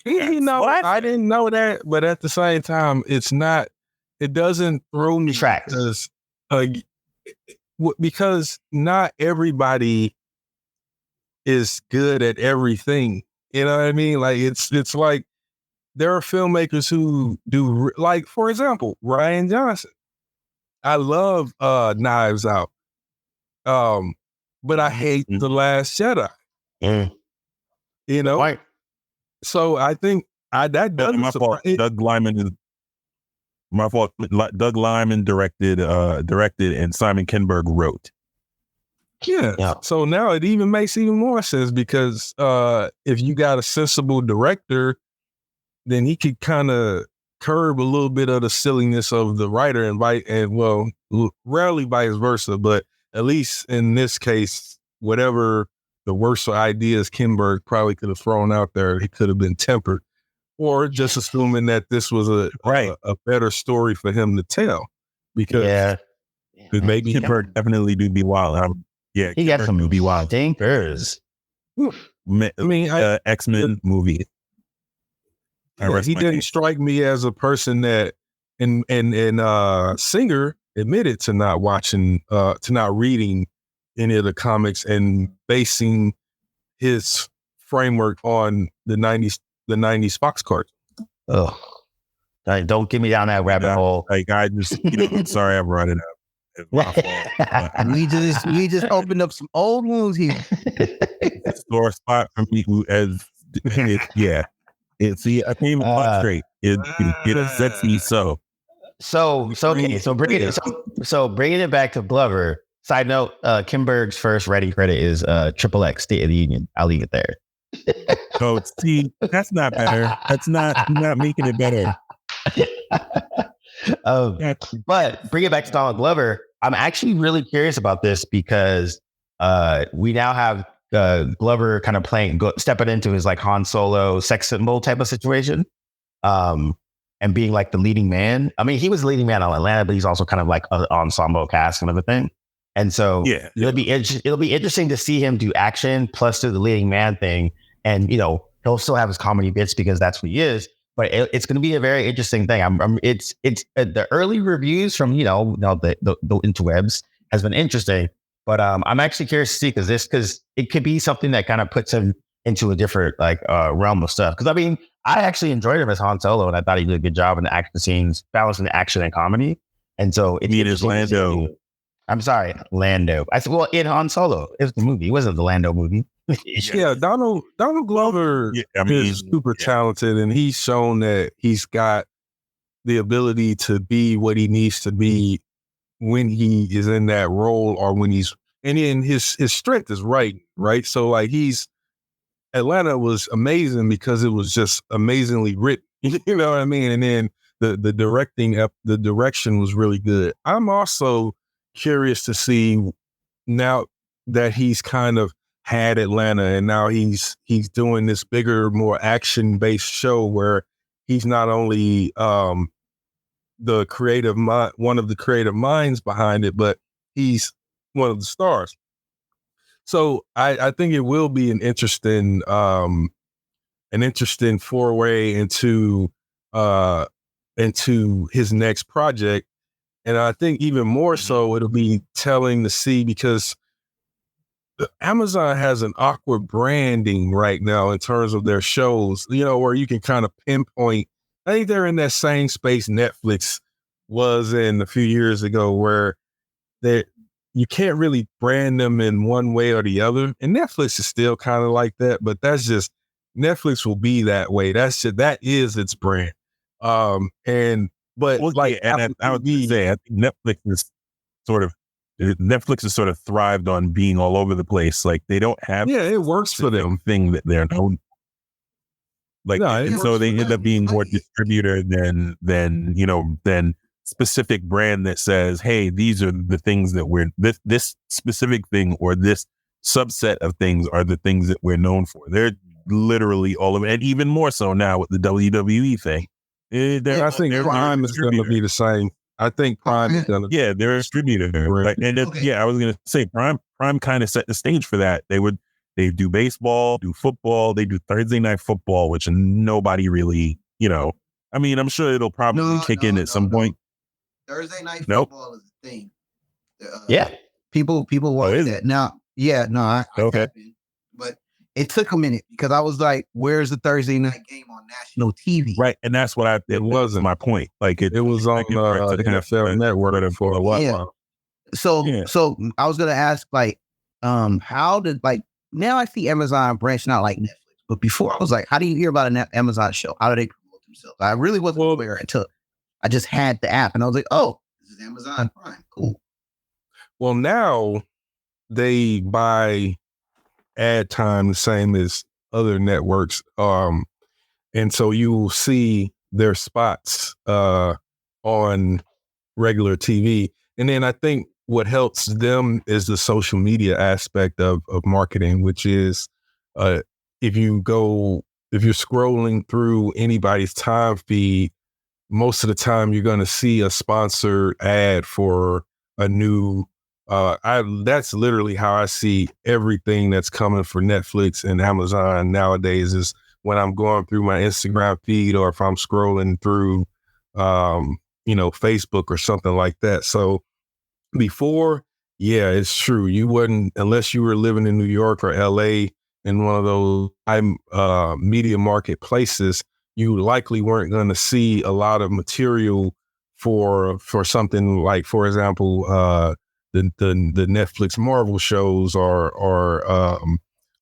I didn't know that, but at the same time, it doesn't throw me because not everybody is good at everything. You know what I mean? Like it's like there are filmmakers who do, like, for example, Rian Johnson. I love Knives Out. But I hate The Last Jedi. You know? Right. So I think that doesn't my fault. Doug Liman is my fault. Doug Liman directed and Simon Kinberg wrote. Yeah. So now it even makes even more sense, because if you got a sensible director, then he could kind of curb a little bit of the silliness of the writer rarely vice versa, but at least in this case, whatever the worst ideas Kinberg probably could have thrown out there, it could have been tempered, or just assuming that this was a better story for him to tell, because maybe Kinberg definitely do be wild. He got some be wild thinkers. X-Men movie. He didn't strike me as a person that, and Singer admitted to not reading any of the comics and basing his framework on the 90s Fox cards. Oh, don't get me down that rabbit hole. Like, I just, I'm sorry I brought it up. It's my fault. We just opened up some old wounds here. It's a sore spot for me I can't even talk straight. It upsets me so. Bringing it back to Glover. Side note: Kinberg's first writing credit is XXX State of the Union. I'll leave it there. Oh, see, that's not better. That's not making it better. But bring it back to Donald Glover. I'm actually really curious about this because we now have Glover kind of stepping into his like Han Solo sex symbol type of situation, and being like the leading man. I mean, he was the leading man on Atlanta, but he's also kind of like an ensemble cast kind of a thing. And so it'll be interesting to see him do action plus do the leading man thing, and he'll still have his comedy bits because that's what he is. But it's going to be a very interesting thing. It's the early reviews from the interwebs has been interesting. But I'm actually curious to see because it could be something that kind of puts him into a different realm of stuff. Because I mean, I actually enjoyed him as Han Solo, and I thought he did a good job in the action scenes, balancing the action and comedy. And so it's Lando. I'm sorry, Lando. I said, well, in Han Solo, it was the movie. It wasn't the Lando movie. Donald Glover is super talented, and he's shown that he's got the ability to be what he needs to be when he is in that role, or when his strength is right. So like Atlanta was amazing because it was just amazingly written. You know what I mean? And then the direction was really good. I'm also curious to see, now that he's kind of had Atlanta and now he's doing this bigger, more action-based show where he's not only one of the creative minds behind it, but he's one of the stars. So I think it will be an interesting foray into his next project. And I think even more so, it'll be telling to see, because Amazon has an awkward branding right now in terms of their shows, where you can kind of pinpoint. I think they're in that same space Netflix was in a few years ago, where you can't really brand them in one way or the other. And Netflix is still kind of like that, but that's just, Netflix will be that way. That is its brand. I would say, I think Netflix has sort of thrived on being all over the place. Like, they don't have it works for them thing that they're known. So they end up being more distributor than specific brand that says, hey, these are the things that this specific thing or this subset of things are the things that we're known for. They're literally all of it, and even more so now with the WWE thing. I think Prime is going to be the same. I think Prime is going to. Yeah, they're a distributor. Right? And I was going to say Prime kind of set the stage for that. They do baseball, do football, they do Thursday Night Football, which nobody really, I mean, I'm sure it'll probably kick in at some point. Thursday Night Football is a thing. People watch that now. Yeah, no, I have been, but it took a minute because I was like, "Where's the Thursday night game on national TV?" Right, and that's what it wasn't my point. Like it was on the NFL Network for a while. Yeah. So I was gonna ask, like, how did now I see Amazon branching out like Netflix, but before I was like, how do you hear about an Amazon show? How do they promote themselves? I really wasn't aware until I just had the app, and I was like, "Oh, this is Amazon Prime, cool." Well, now they buy ad time the same as other networks, and so you will see their spots on regular TV. And then I think what helps them is the social media aspect of marketing, which is if you're scrolling through anybody's time feed, most of the time you're going to see a sponsored ad for a new that's literally how I see everything that's coming for Netflix and Amazon nowadays, is when I'm going through my Instagram feed, or if I'm scrolling through Facebook or something like that. So before, yeah, it's true, you wouldn't, unless you were living in New York or LA in one of those media market places, you likely weren't going to see a lot of material for something like, for example, the Netflix Marvel shows, or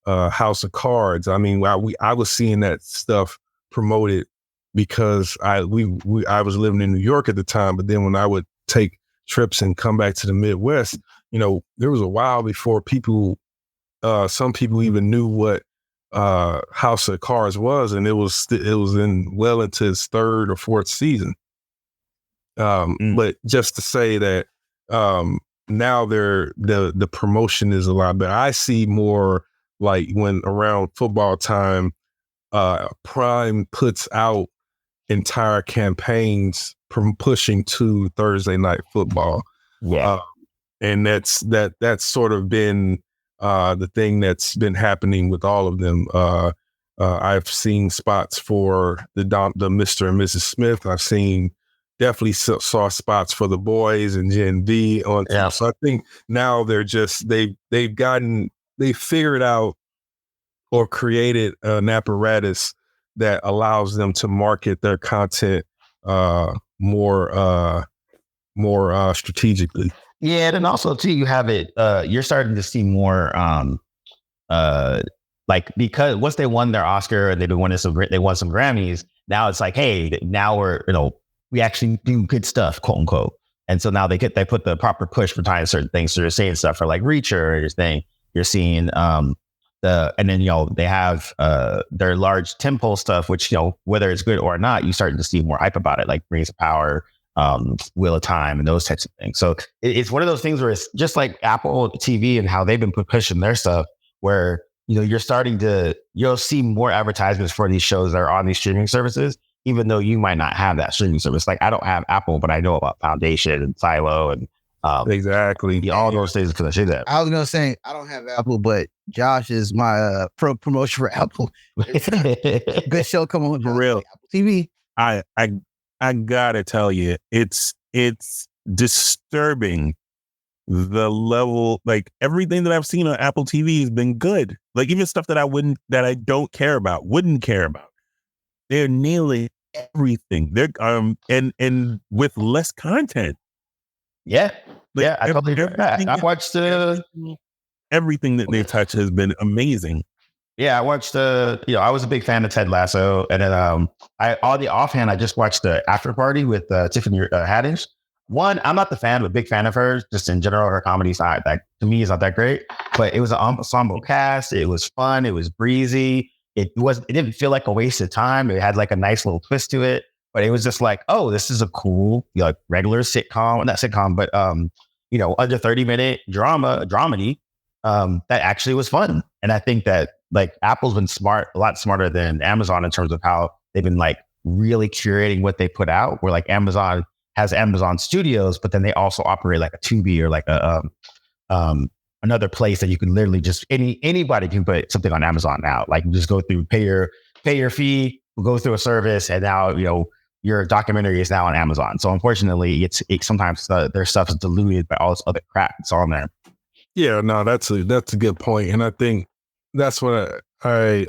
House of Cards. I mean, I was seeing that stuff promoted because I was living in New York at the time. But then when I would take trips and come back to the Midwest, there was a while before some people even knew what House of Cards was, and it was into its third or fourth season. But just to say that now the promotion is a lot better. I see more like when around football time, Prime puts out entire campaigns pushing to Thursday Night Football. Yeah. And that's sort of been the thing that's been happening with all of them. I've seen spots for the Mr. and Mrs. Smith. I've definitely saw spots for The Boys and Gen V on. Yeah. So I think now they're just they figured out or created an apparatus that allows them to market their content more strategically. Yeah, and then also too, you have it. You're starting to see more, like, because once they won their Oscar and they won some Grammys. Now it's like, hey, now we actually do good stuff, quote unquote. And so now they put the proper push for tying certain things. So they're saying stuff for like Reacher. You're seeing and then they have their large tentpole stuff, which whether it's good or not, you starting to see more hype about it, like Rings of Power, Wheel of Time, and those types of things. So it's one of those things where it's just like Apple TV and how they've been pushing their stuff, where you'll see more advertisements for these shows that are on these streaming services, even though you might not have that streaming service. Like, I don't have Apple, but I know about Foundation and Silo and exactly all those things, because I say that. I was gonna say I don't have Apple, but Josh is my promotion for Apple. Good show, come on, for real. Apple TV. I gotta tell you, it's disturbing the level. Like, everything that I've seen on Apple TV has been good. Like, even stuff that I don't care about, wouldn't care about. They're nailing everything. They're and with less content. Yeah. Like, yeah, I totally agree with that. I watched everything that they touch has been amazing. Yeah, I watched I was a big fan of Ted Lasso, and then I just watched the After Party with Tiffany Haddish. One, I'm not a big fan of hers, just in general. Her comedy's not that, to me, is not that great. But it was an ensemble cast. It was fun. It was breezy. It didn't feel like a waste of time. It had like a nice little twist to it. But it was just like, oh, this is a cool, regular sitcom, not sitcom, but under 30-minute dramedy that actually was fun. And I think that, like, Apple's been a lot smarter than Amazon in terms of how they've been like really curating what they put out. Where like Amazon has Amazon Studios, but then they also operate like a Tubi or like a another place that you can literally just anybody can put something on Amazon now. Like, you just go through, pay your fee, go through a service, and now your documentary is now on Amazon. So unfortunately, sometimes their stuff is diluted by all this other crap that's on there. Yeah, no, that's a good point, and I think that's what I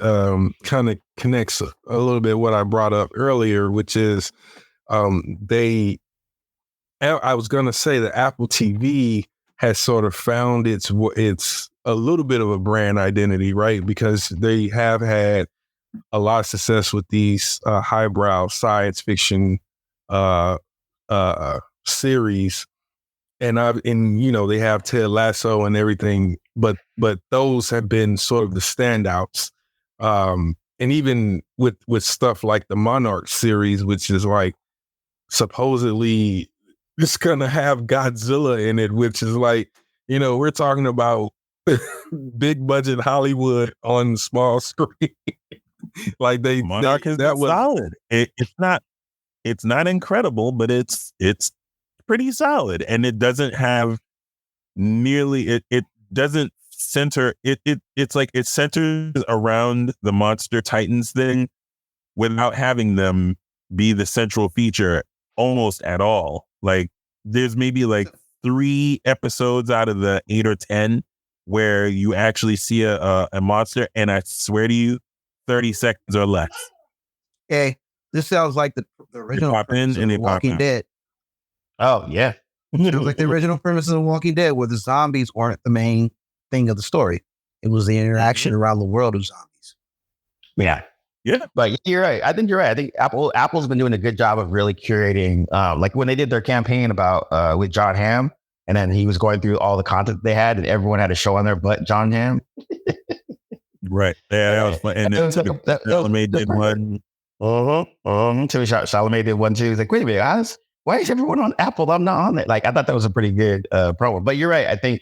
kind of connects a little bit what I brought up earlier, which is I was going to say that Apple TV has sort of found its a little bit of a brand identity, right? Because they have had a lot of success with these highbrow science fiction series, and they have Ted Lasso and everything, but those have been sort of the standouts. and even with stuff like the Monarch series, which is like supposedly it's gonna have Godzilla in it, which is like, we're talking about big budget Hollywood on small screen. Like Monarch is solid. It's not incredible, but it's pretty solid, and it doesn't have nearly it doesn't center it's like it centers around the Monster Titans thing without having them be the central feature almost at all. Like there's maybe like 3 episodes out of the 8 or 10 where you actually see a monster, and I swear to you, 30 seconds or less. Okay, this sounds like the original premise of Walking Dead. Oh yeah. It was like the original premise of The Walking Dead, where the zombies weren't the main thing of the story. It was the interaction around the world of zombies. Yeah. Yeah. But you're right. I think you're right. I think Apple's been doing a good job of really curating, like when they did their campaign about with John Hamm, and then he was going through all the content they had, and everyone had a show on there but John Hamm. Right. Yeah, that was fun. And then Chalamet did one. Chalamet did one too. He's like, wait a minute, why is everyone on Apple? I'm not on it. Like, I thought that was a pretty good promo. But you're right. I think,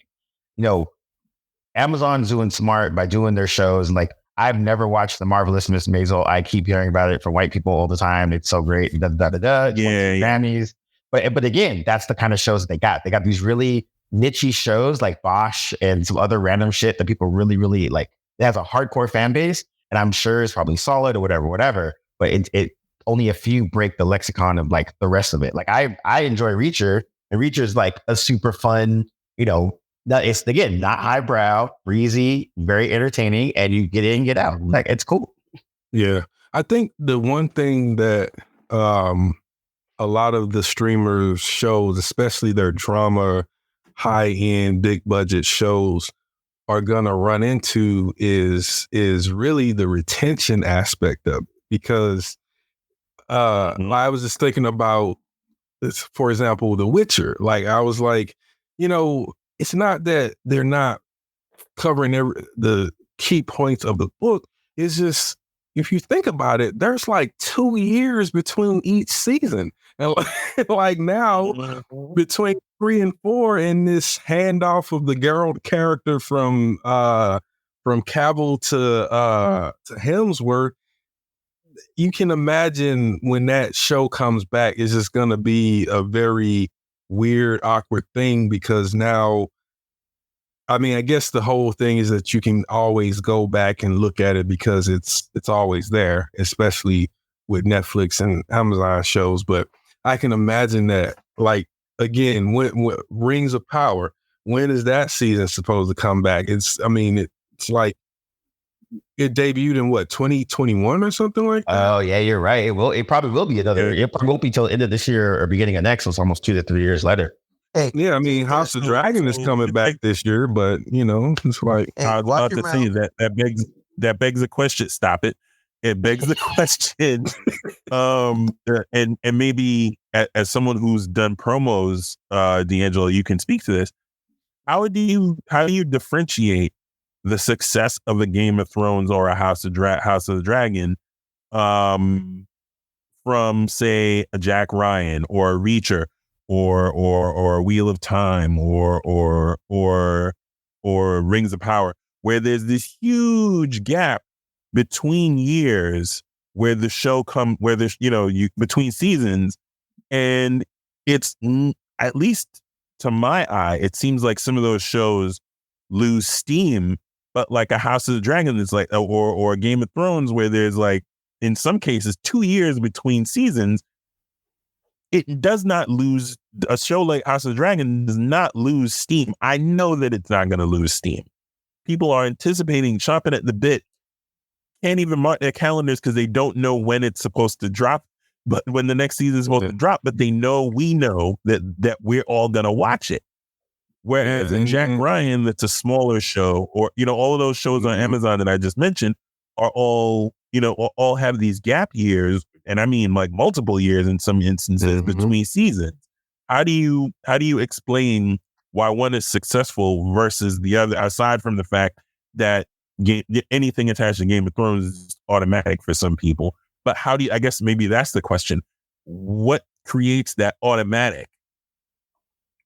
Amazon's doing smart by doing their shows. And like, I've never watched The Marvelous Miss Maisel. I keep hearing about it from white people all the time. It's so great. Yeah. Grammys. But again, that's the kind of shows that they got. They got these really niche shows like Bosch and some other random shit that people really, really like. It has a hardcore fan base, and I'm sure it's probably solid or whatever. But it only a few break the lexicon of like the rest of it. Like I enjoy Reacher, and Reacher's like a super fun, it's again, not highbrow, breezy, very entertaining, and you get in, get out. Like it's cool. Yeah. I think the one thing that a lot of the streamers shows, especially their drama, high end, big budget shows, are gonna run into is really the retention aspect of it. Because I was just thinking about this, for example, The Witcher. Like I was like, it's not that they're not covering the key points of the book. It's just, if you think about it, there's like 2 years between each season. And like now, between 3 and 4, and this handoff of the Geralt character from Cavill to Hemsworth, you can imagine when that show comes back, it's just going to be a very weird, awkward thing, because now, I mean, I guess the whole thing is that you can always go back and look at it because it's always there, especially with Netflix and Amazon shows. But I can imagine that, like, again, when Rings of Power, when is that season supposed to come back? It's like, it debuted in 2021 or something like that? Oh yeah, you're right. It probably will be another. It probably won't be till the end of this year or beginning of next. So it's almost 2 to 3 years later. Hey, yeah, I mean, House of Dragon is coming back this year, but it's like, I was about to say that begs the question. Stop it! It begs the question. And maybe as someone who's done promos, D'Angelo, you can speak to this. How do you differentiate the success of a Game of Thrones or a House of the Dragon from, say, a Jack Ryan or a Reacher or a Wheel of Time or Rings of Power, where there's this huge gap between years where the show between seasons, and it's, at least to my eye, it seems like some of those shows lose steam. But like a House of the Dragon is like, or a Game of Thrones, where there's like, in some cases, 2 years between seasons, it does not lose. A show like House of the Dragon does not lose steam. I know that it's not going to lose steam. People are anticipating, chomping at the bit, can't even mark their calendars because they don't know when it's supposed to drop, but when the next season is supposed to drop, but we know that we're all going to watch it. Whereas in Jack Ryan, that's a smaller show, or, all of those shows on Amazon that I just mentioned are all have these gap years. And I mean, like, multiple years in some instances between seasons. How do you explain why one is successful versus the other, aside from the fact that anything attached to Game of Thrones is automatic for some people. But how do you, I guess maybe that's the question. What creates that automatic?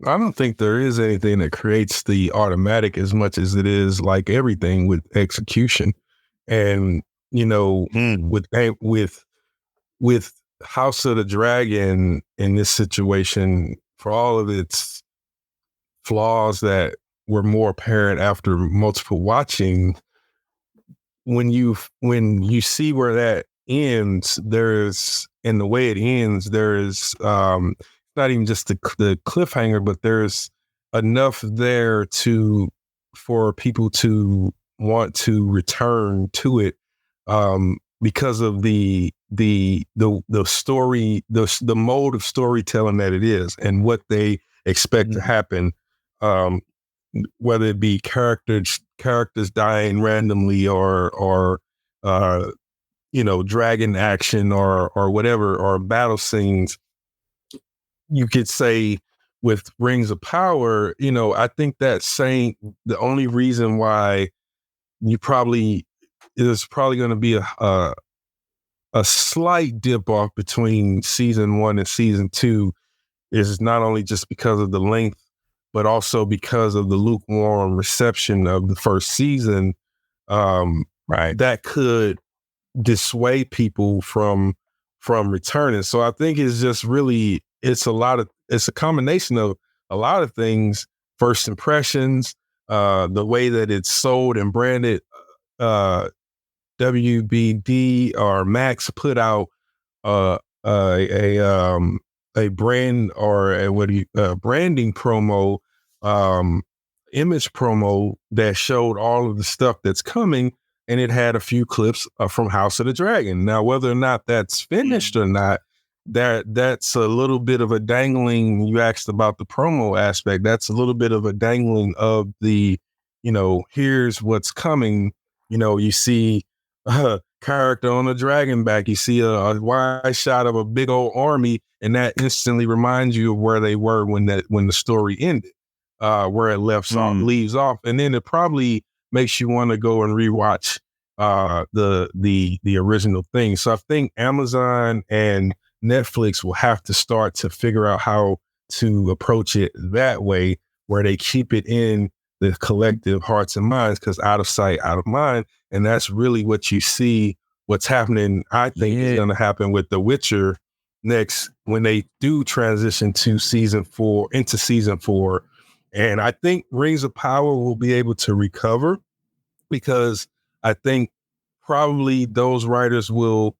I don't think there is anything that creates the automatic as much as it is like everything with execution. And, with House of the Dragon in this situation, for all of its flaws that were more apparent after multiple watching, when you see where that ends, and the way it ends, there's not even just the cliffhanger, but there's enough there for people to want to return to it because of the story, the mode of storytelling that it is, and what they expect to happen. Whether it be characters dying randomly or dragon action or whatever, or battle scenes. You could say with Rings of Power, I think the only reason why there's probably going to be a slight dip off between season 1 and season 2 is not only just because of the length, but also because of the lukewarm reception of the first season. Right. That could dissuade people from returning. So I think it's just really, it's a combination of a lot of things. First impressions, the way that it's sold and branded. WBD or Max put out a brand or a branding promo, image promo that showed all of the stuff that's coming, and it had a few clips from House of the Dragon. Now, whether or not that's finished or not, that's a little bit of a dangling. You asked about the promo aspect. That's a little bit of a dangling of the, here's what's coming. You see character on a dragon back. You see a wide shot of a big old army, and that instantly reminds you of where they were when the story ended, where it leaves off, and then it probably makes you want to go and rewatch the original thing. So I think Amazon and Netflix will have to start to figure out how to approach it that way, where they keep it in the collective hearts and minds, because out of sight, out of mind. And that's really what you see, what's happening, I think, is going to happen with The Witcher next when they do transition to season 4. And I think Rings of Power will be able to recover, because I think probably those writers will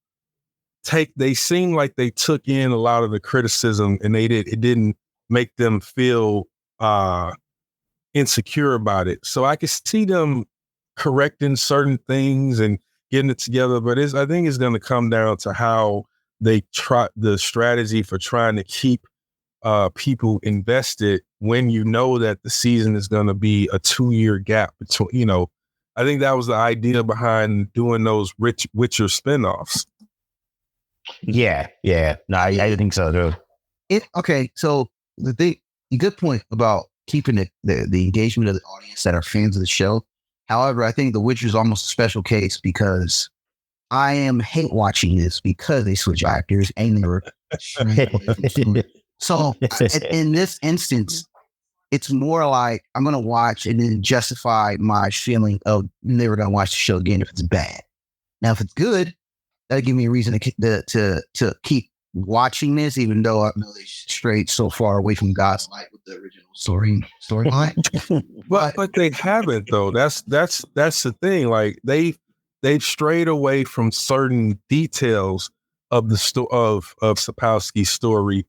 they seem like they took in a lot of the criticism, and it didn't make them feel insecure about it. So I could see them correcting certain things and getting it together, but I think it's going to come down to how they try the strategy for trying to keep people invested when you know that the season is going to be a 2-year gap between. I think that was the idea behind doing those Witcher spinoffs. Yeah. No, I think so too. Okay, so the good point about keeping the engagement of the audience that are fans of the show. However, I think The Witcher is almost a special case, because I am hate watching this because they switch actors and never. So in this instance, it's more like I'm going to watch and then justify my feeling of never going to watch the show again if it's bad. Now, if it's good, that'll give me a reason to keep watching this, even though I know they strayed so far away from God's light with the original storyline. but they haven't, though. That's the thing. Like they've strayed away from certain details of the of Sapkowski's story,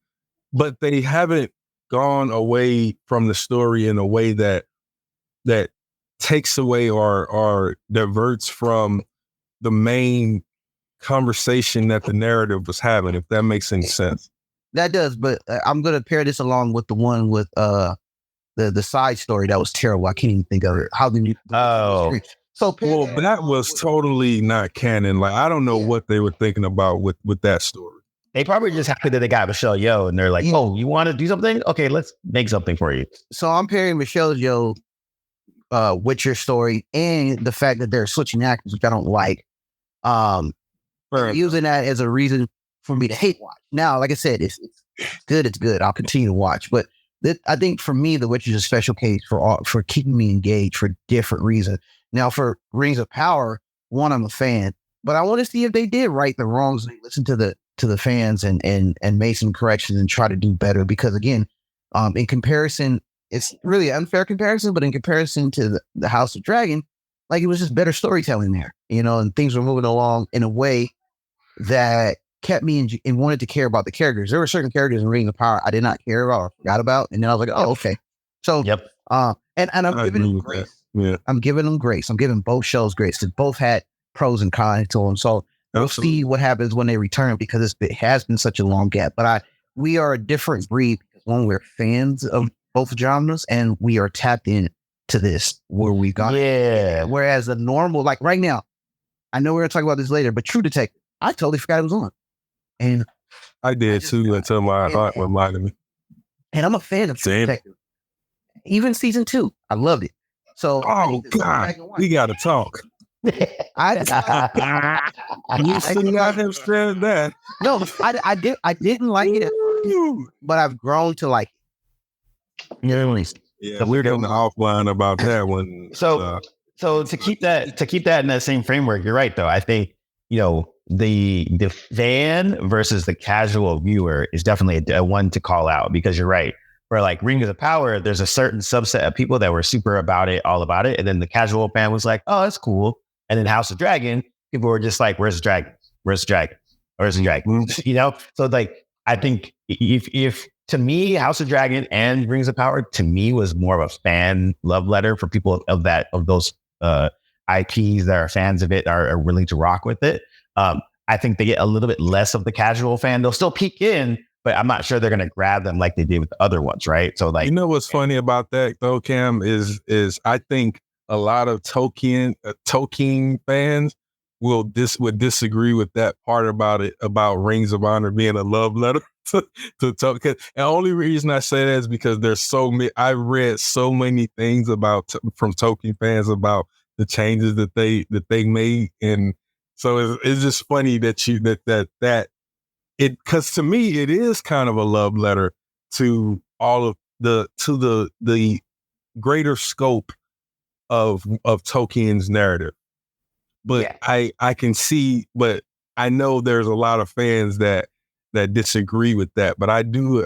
but they haven't gone away from the story in a way that takes away or diverts from the main conversation that the narrative was having, if that makes any sense. That does, but I'm going to pair this along with the one with the side story that was terrible. I can't even think of it. How did you? Oh, so but that was totally not canon. Like I don't know what they were thinking about with that story. They probably just happy that they got Michelle Yeoh, and they're like, "Oh, you want to do something? Okay, let's make something for you." So I'm pairing Michelle Yeoh Witcher story and the fact that they're switching actors, which I don't like. Using that as a reason for me to hate watch. Now, like I said, it's good. It's good. I'll continue to watch. But I think for me, The Witcher is a special case for keeping me engaged for different reasons. Now, for Rings of Power, one, I'm a fan, but I want to see if they did right the wrongs. They listen to the fans and made some corrections and try to do better. Because again, in comparison, it's really an unfair comparison, but in comparison to the House of Dragon, like it was just better storytelling there, and things were moving along in a way that kept me and wanted to care about the characters. There were certain characters in Ring of Power I did not care about or forgot about. And then I was like, oh, okay. So, and I'm giving them grace. Yeah. I'm giving them grace. I'm giving both shows grace. They both had pros and cons to them. So we'll see what happens when they return because it has been such a long gap. But we are a different breed because one, we're fans of both genres and we are tapped in to this where we got it. Whereas the normal, like right now, I know we're going to talk about this later, but True Detective, I totally forgot it was on. And I did too until my heart reminded me. And I'm a fan of True Detective. Even season 2, I loved it. So, oh God, we got to talk. You should not have said that. No, I didn't like it, but I've grown to like it. Yeah, so we're getting offline about that one. So to keep that in that same framework, you're right though. I think the fan versus the casual viewer is definitely a one to call out because you're right. For like Rings of Power, there's a certain subset of people that were super about it, all about it, and then the casual fan was like, "Oh, that's cool." And then House of Dragon, people were just like, "Where's the dragon? Where's the dragon? Where's the dragon?" So like I think if to me, House of Dragon and Rings of Power to me was more of a fan love letter for people of those IPs that are fans of it are willing to rock with it. I think they get a little bit less of the casual fan. They'll still peek in, but I'm not sure they're going to grab them like they did with the other ones, right? So like, what's funny about that though, Cam, is I think a lot of Tolkien fans would disagree with that part about Rings of Honor being a love letter to Tolkien. And the only reason I say that is because there's so many. I read so many things from Tolkien fans about the changes that they made, and so it's just funny that because to me it is kind of a love letter to all of the greater scope of Tolkien's narrative. But yeah. I can see, but I know there's a lot of fans that disagree with that. But I do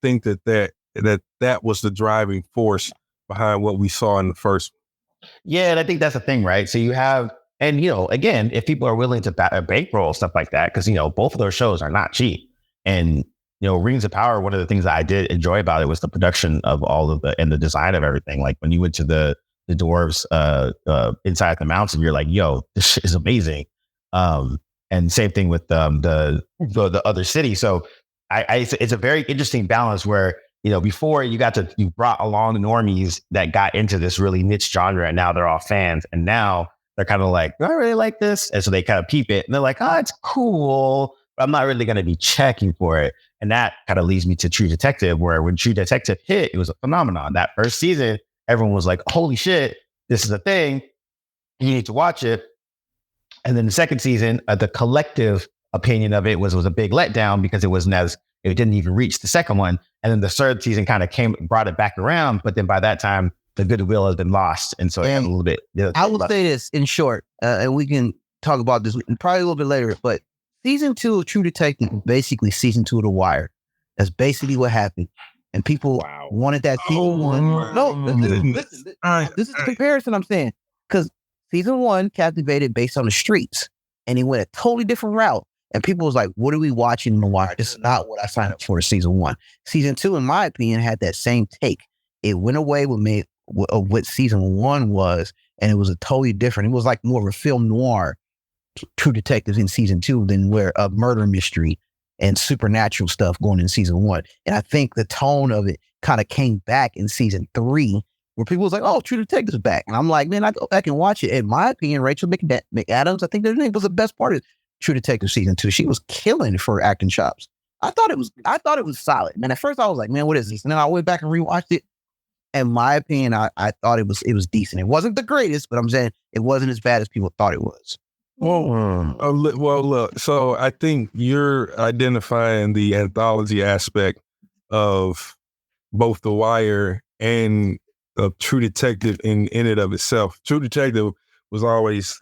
think that was the driving force behind what we saw in the first one. Yeah, and I think that's the thing, right? So you have, and again, if people are willing to bankroll stuff like that, because both of those shows are not cheap, and Rings of Power, one of the things that I did enjoy about it was the production of all of and the design of everything. Like when you went to the dwarves inside the mountain, you're like, yo, this is amazing. And same thing with the other city. So it's a very interesting balance where before you brought along the normies that got into this really niche genre, and now they're all fans, and now they're kind of like, do I really like this? And so they kind of peep it, and they're like, oh, it's cool, but I'm not really going to be checking for it. And that kind of leads me to True Detective, where when True Detective hit, it was a phenomenon. That first season, everyone was like, holy shit, this is a thing. You need to watch it. And then the second season, the collective opinion of it was a big letdown because it didn't even reach the second one. And then the third season kind of brought it back around. But then by that time, the goodwill has been lost. And so it had a little bit. I will say this in short, and we can talk about this probably a little bit later, but season 2 of True Detective is basically season 2 of The Wire. That's basically what happened. And people wanted that season 1. No, listen, this is the comparison I'm saying. Because season 1 captivated based on the streets. And he went a totally different route. And people was like, what are we watching in The Wire? This is not what I signed up for season 1. Season 2, in my opinion, had that same take. It went away with what season 1 was. And it was a totally different. It was like more of a film noir True Detectives in season 2 than where a murder mystery and supernatural stuff going in season 1. And I think the tone of it kind of came back in season 3 where people was like, oh, True Detectives back. And I'm like, man, I go back and watch it. In my opinion, Rachel McAdams, I think her name was the best part of True Detective season 2. She was killing for acting chops. I thought it was solid. Man, at first I was like, man, what is this? And then I went back and rewatched it. in my opinion, I thought it was decent. It wasn't the greatest, but I'm saying it wasn't as bad as people thought it was. Well, look. So I think you're identifying the anthology aspect of both The Wire and True Detective in it of itself. True Detective was always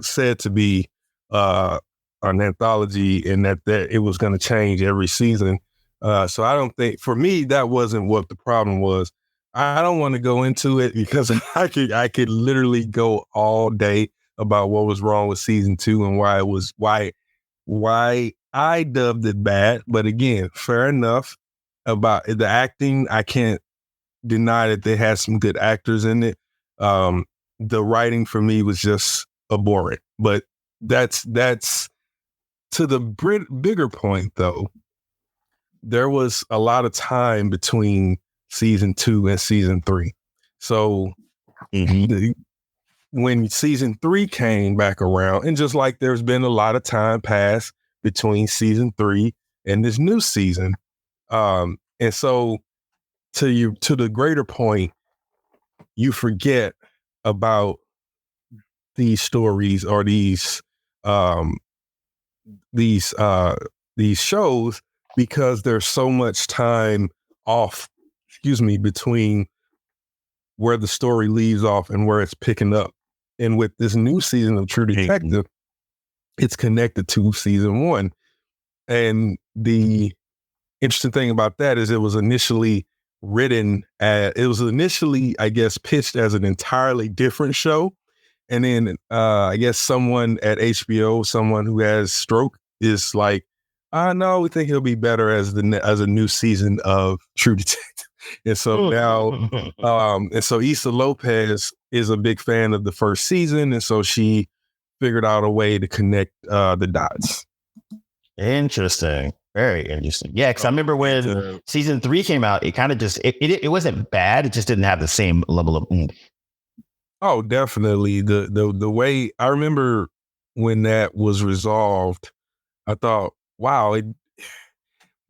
said to be an anthology, in that it was going to change every season. So I don't think, for me, that wasn't what the problem was. I don't want to go into it because I could literally go all day about what was wrong with season 2 and why I dubbed it bad. But again, fair enough. About the acting, I can't deny that they had some good actors in it. The writing for me was just abhorrent. But that's to the bigger point, though. There was a lot of time between season 2 and season 3. So when season 3 came back around, and just like there's been a lot of time passed between season 3 and this new season. And so to the greater point, you forget about these stories or these shows because there's so much time between where the story leaves off and where it's picking up. And with this new season of True Detective, it's connected to season 1. And the interesting thing about that is it was initially, I guess, pitched as an entirely different show. And then I guess someone at HBO, someone who has stroke, is like, no, we think he'll be better as a new season of True Detective. And so now, and so Issa Lopez is a big fan of the first season, and so she figured out a way to connect the dots. Interesting. Very interesting. Yeah, because I remember when season 3 came out, it kind of just it wasn't bad. It just didn't have the same level of oomph. Oh, definitely. The way I remember when that was resolved, I thought, wow,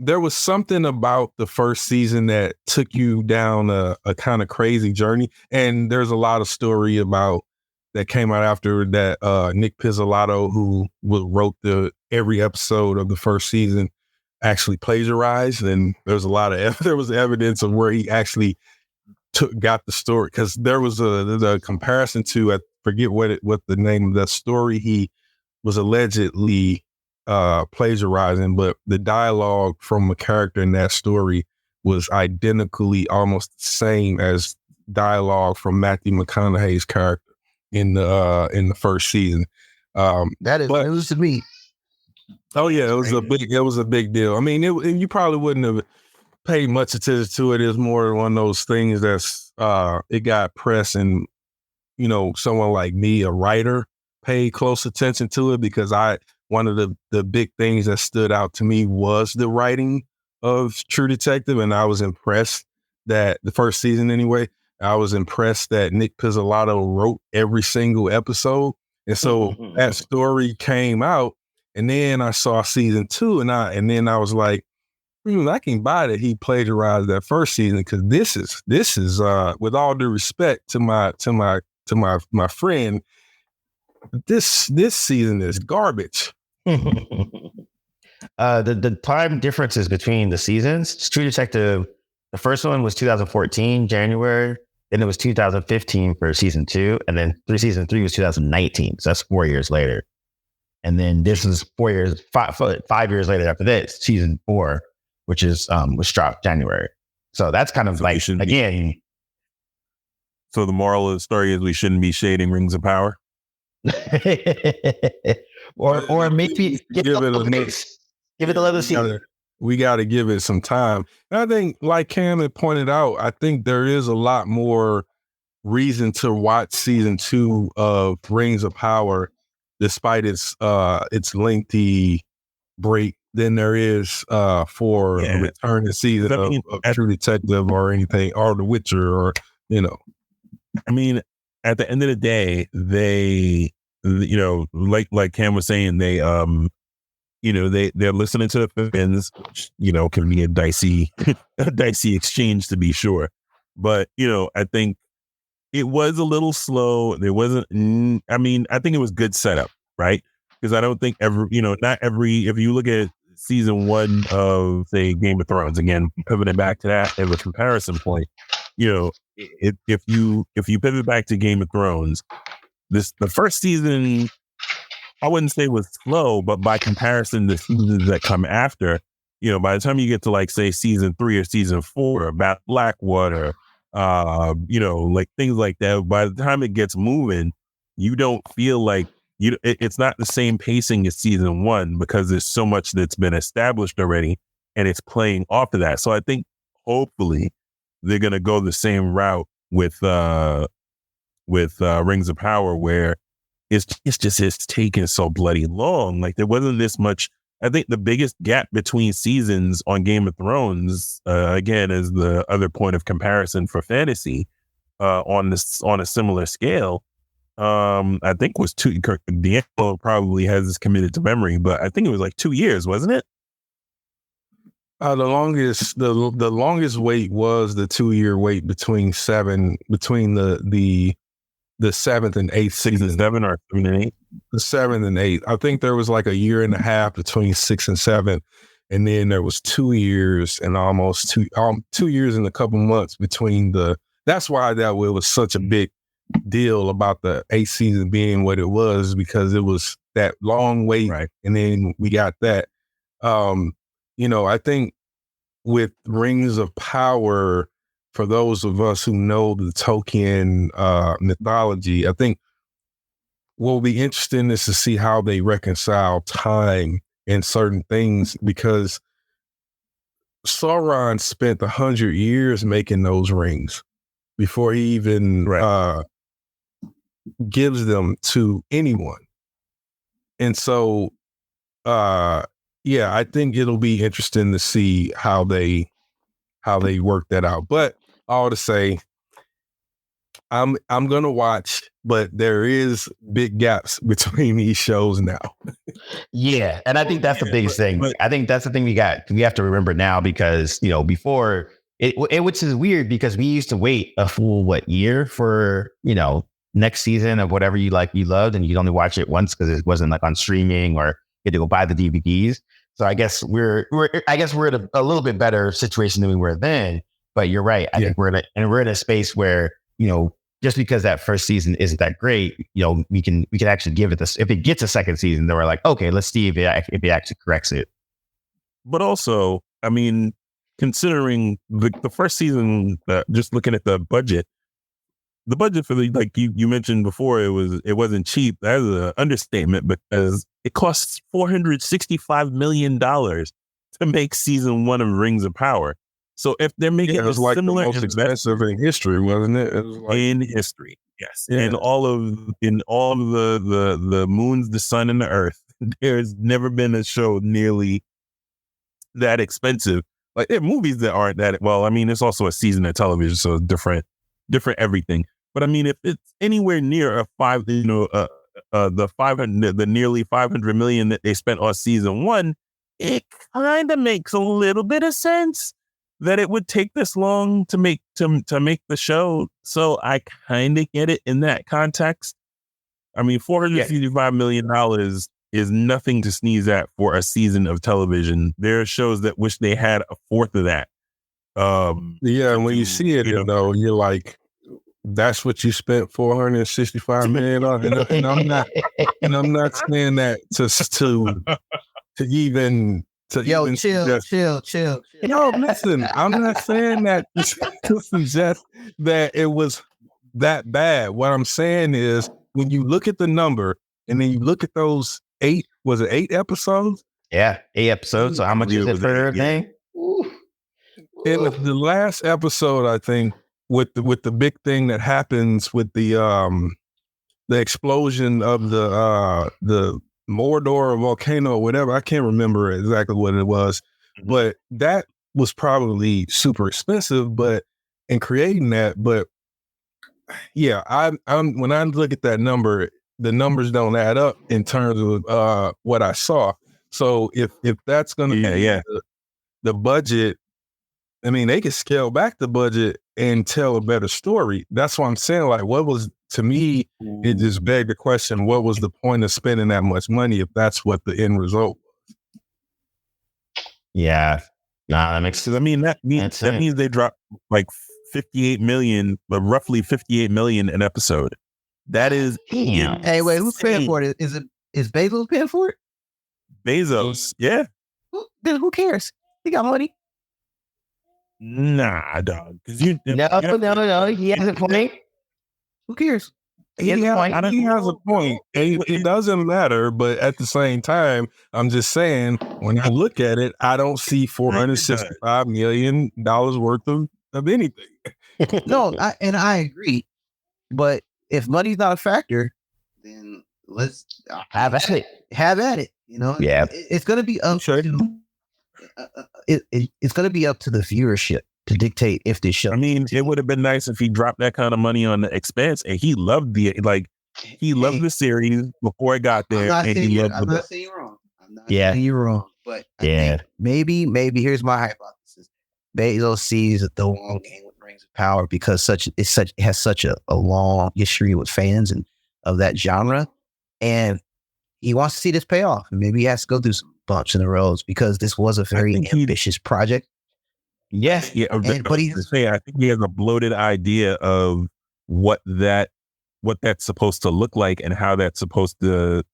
there was something about the first season that took you down a kind of crazy journey. And there's a lot of story about that came out after that. Nick Pizzolatto, who wrote every episode of the first season, actually plagiarized. And there's a lot of there was evidence of where he actually got the story, because there was a comparison to, I forget what the name of that story he was allegedly plagiarizing, but the dialogue from a character in that story was identically almost the same as dialogue from Matthew McConaughey's character in the first season. That is news to me. Oh yeah, it was a big deal. I mean, you probably wouldn't have paid much attention to it. It's more one of those things that's it got press, and someone like me, a writer, paid close attention to it, because one of the big things that stood out to me was the writing of True Detective, and I was impressed that the first season anyway. I was impressed that Nick Pizzolatto wrote every single episode, and so that story came out, and then I saw season 2, and then I was like, I can buy that he plagiarized that first season, because this is with all due respect to my friend, this season is garbage. The time differences between the seasons. True Detective, the first one was 2014 January, then it was 2015 for season 2, and then season 3 was 2019. So that's 4 years later. And then this is 5 years later after this, season 4, which is was dropped January. So that's kind of like, again. So the moral of the story is we shouldn't be shading Rings of Power. or maybe give it another season. We got to give it some time. And I think, like Cam had pointed out, I think there is a lot more reason to watch season 2 of Rings of Power, despite its lengthy break, than there is for a return to season of True Detective or anything, or The Witcher, or I mean, at the end of the day, they, like Cam was saying, they, they're listening to the fans, which, can be a dicey exchange, to be sure. But, I think it was a little slow. There wasn't, I think it was good setup, right? Because I don't think if you look at season 1 of, say, Game of Thrones, again, pivoting back to that as a comparison point, if you pivot back to Game of Thrones, the first season, I wouldn't say was slow, but by comparison, the seasons that come after, by the time you get to, like, say, season 3 or season 4 about Blackwater, like things like that, by the time it gets moving, you don't feel like it's not the same pacing as season 1 because there's so much that's been established already and it's playing off of that. So I think hopefully they're going to go the same route with Rings of Power, where it's taken so bloody long. Like, there wasn't this much. I think the biggest gap between seasons on Game of Thrones, again, is the other point of comparison for fantasy, on a similar scale. I think was D'Angelo probably has this committed to memory, but I think it was like 2 years, wasn't it? The longest wait was the 2-year wait between the 7th and 8th season. 7 or 7 and 8? The 7th and 8th. I think there was like a year and a half between 6 and 7. And then there was 2 years and almost 2 years and a couple months between that's why it was such a big deal about the 8th season being what it was, because it was that long wait. Right. And then we got that. I think with Rings of Power, for those of us who know the Tolkien mythology, I think what will be interesting is to see how they reconcile time and certain things, because Sauron spent 100 years making those rings before he even gives them to anyone. And so, I think it'll be interesting to see how they work that out. But all to say, I'm gonna watch, but there is big gaps between these shows now. Yeah, and I think that's the biggest thing. I think that's the thing we have to remember now, because before it which is weird, because we used to wait a full year for next season of whatever you loved, and you'd only watch it once because it wasn't like on streaming, or you had to go buy the DVDs. So I guess we're in a little bit better situation than we were then. But you're right. I think we're in a space where just because that first season isn't that great, we can actually give it this. If it gets a second season, then we're like, okay, let's see if it actually corrects it. But also, I mean, considering the first season, just looking at the budget for like you mentioned before, it wasn't cheap. That is an understatement, because it costs $465 million to make season 1 of Rings of Power. So if they're making it was like similar, the most expensive in history, wasn't it? It was in history, yes. Yeah. In all of the moons, the sun, and the earth, there's never been a show nearly that expensive. Like, there are movies that aren't that well. I mean, it's also a season of television, so it's different everything. But I mean, if it's anywhere near the nearly 500 million that they spent on season 1, it kind of makes a little bit of sense that it would take this long to make the show. So I kind of get it in that context. I mean, $465 million is nothing to sneeze at for a season of television. There are shows that wish they had a fourth of that. And when you see it, you're like, that's what you spent $465 million on. And I'm not saying that to even. Chill. No, listen, I'm not saying that to suggest that it was that bad. What I'm saying is, when you look at the number and then you look at those 8 episodes? Yeah, 8 episodes. So how much is it per thing? And the last episode, I think, with the big thing that happens with the explosion of the Mordor volcano or whatever, I can't remember exactly what it was, but that was probably super expensive, but in creating that, but yeah, I'm when I look at that number, the numbers don't add up in terms of what I saw. So if that's gonna be the budget, I mean, they could scale back the budget and tell a better story. That's what I'm saying. Like, what was, to me, it just begged the question, what was the point of spending that much money if that's what the end result was? Yeah. Nah, that makes sense. I mean, that means they dropped like 58 million, but roughly 58 million an episode. That is damn. Hey, wait, who's paying for it? Is Bezos paying for it? Bezos, yeah. Then who cares? He got money. Nah, dog. Because No. He has a point. Who cares? He has a point. It doesn't matter, but at the same time, I'm just saying, when I look at it, I don't see $465 million worth of anything. No, I agree. But if money's not a factor, then let's have at it. Have at it. You know, yeah, it's going to be up to it's going to be up to the viewership to dictate if this show. I mean, it would have been nice if he dropped that kind of money on The Expanse, and he loved the series before it got there. I'm not saying you're wrong. Saying you're wrong. But I think maybe here's my hypothesis. Bezos sees the long game with Rings of Power because it has such a long history with fans and of that genre, and he wants to see this pay off. And maybe he has to go through some bumps in the roads because this was a very ambitious project. Yes, yeah, I think he has a bloated idea of what that's supposed to look like and how that's supposed to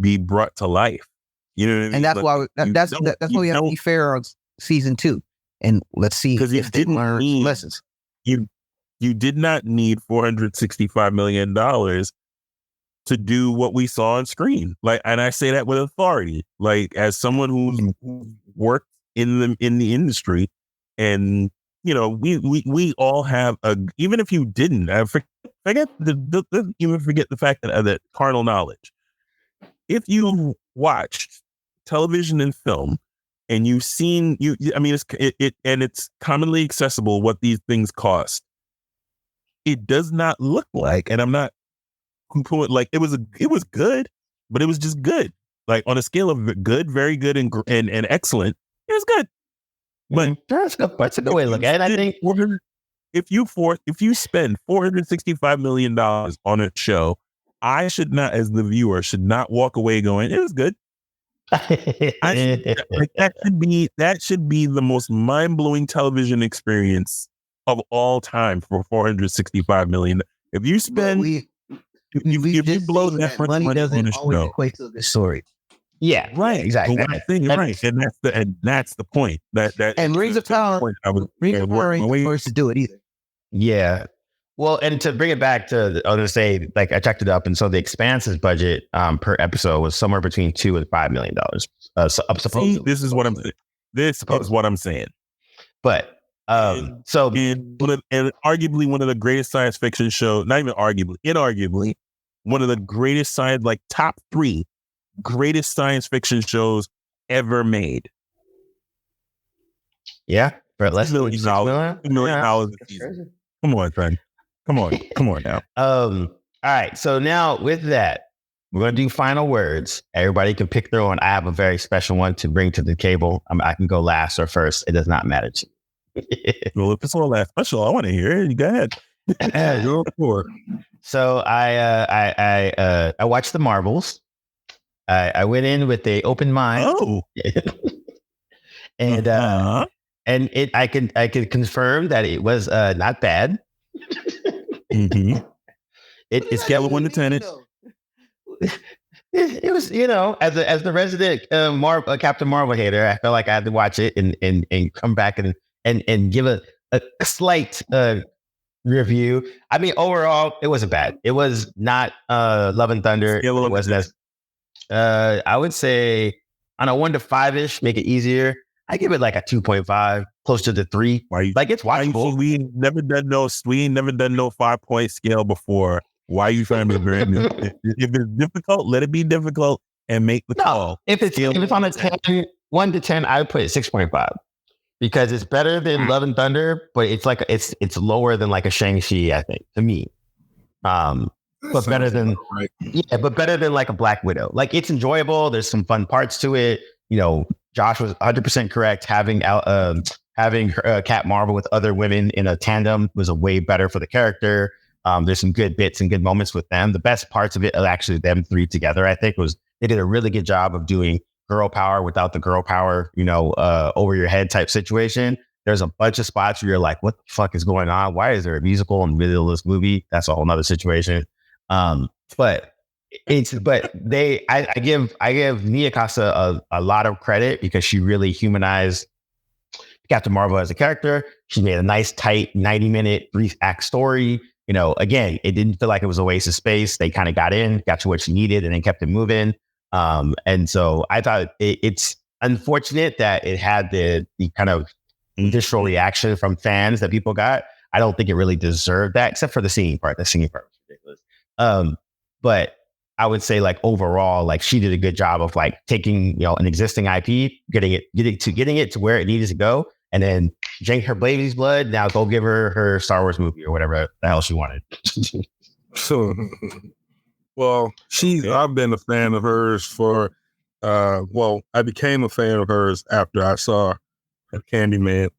be brought to life. You know what I mean? And that's why that's why we have to be fair on season 2, and let's see if they learn lessons. You did not need $465 million to do what we saw on screen. Like, and I say that with authority, like as someone who's worked in the industry. And, you know, we all have even if you didn't, forget the fact that carnal knowledge. If you watched television and film and you've seen, it's commonly accessible what these things cost. It does not look like, and I'm not like it was good, but it was just good. Like on a scale of good, very good, and excellent, it was good. But that's a good way to look at it. I think if you spend $465 million on a show, I should not, as the viewer, should not walk away going, it was good. That should be the most mind-blowing television experience of all time for $465 million. If you spend, if you blow that much money on a show, equate to the story. Yeah, right, exactly. Right, and that's the point. And Rings of Power, forced to do it either. Yeah. Well, and to bring it back to, I was going to say, like I checked it up, and so the Expanse's budget per episode was somewhere between $2 and $5 million. This is what I'm saying. But and arguably one of the greatest science fiction shows, not even arguably, inarguably, one of the greatest top 3 greatest science fiction shows ever made. Yeah, for less than $1 million a season. Come on, friend. Come on now. All right. So now with that, we're going to do final words. Everybody can pick their own. I have a very special one to bring to the table. I can go last or first. It does not matter to me. Well, if it's all that special, I want to hear it. You go ahead. Go for it. So I watched the Marvels. I went in with an open mind. Oh, and I can confirm that it was not bad. Mm-hmm. It's scale of 1 to 10. It was, as the resident Captain Marvel hater, I felt like I had to watch it and come back and give a slight review. I mean, overall, it wasn't bad. It was not Love and Thunder. It wasn't as I would say on a 1 to 5-ish, make it easier. I give it like a 2.5, close to the 3. Like it's watchable. We ain't never done no 5-point scale before. Why are you trying to be very if it's difficult, let it be difficult and make the call. If it's on a 1 to 10, I would put it 6.5 because it's better than Love and Thunder, but it's like it's lower than like a Shang-Chi, I think, to me. But better than like a Black Widow. Like it's enjoyable. There's some fun parts to it. Josh was 100% correct. Having having Cat Marvel with other women in a tandem was a way better for the character. There's some good bits and good moments with them. The best parts of it are actually them three together. I think was they did a really good job of doing girl power without the girl power, over your head type situation. There's a bunch of spots where you're like, what the fuck is going on? Why is there a musical in the middle of this movie? That's a whole nother situation. But I give Nia Costa a lot of credit because she really humanized Captain Marvel as a character. She made a nice, tight 90-minute brief act story. Again, it didn't feel like it was a waste of space. They kind of got to what she needed and then kept it moving. And so I thought it's unfortunate that it had the kind of visceral reaction from fans that people got. I don't think it really deserved that, except for the singing part. The singing part was ridiculous. But I would say like overall, like she did a good job of like taking, an existing IP, getting it to where it needed to go, and then drink her baby's blood. Now go give her Star Wars movie or whatever the hell she wanted. So, well, I've been a fan of hers for, I became a fan of hers after I saw a Candyman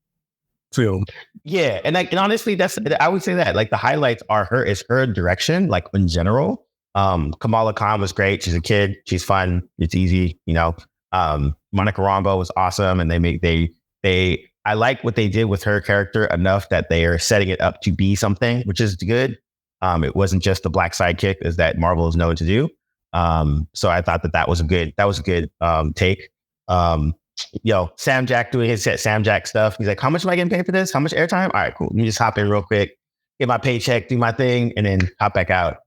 film. Yeah, and honestly, I would say that like the highlights are her direction, like in general. Kamala Khan was great. She's a kid. She's fun. It's easy, Monica Rambeau was awesome, and I like what they did with her character enough that they are setting it up to be something, which is good. It wasn't just the black sidekick as that Marvel is known to do. So I thought that was a good take. Sam Jack doing his Sam Jack stuff. He's like, how much am I getting paid for this? How much airtime? All right, cool. Let me just hop in real quick, get my paycheck, do my thing, and then hop back out.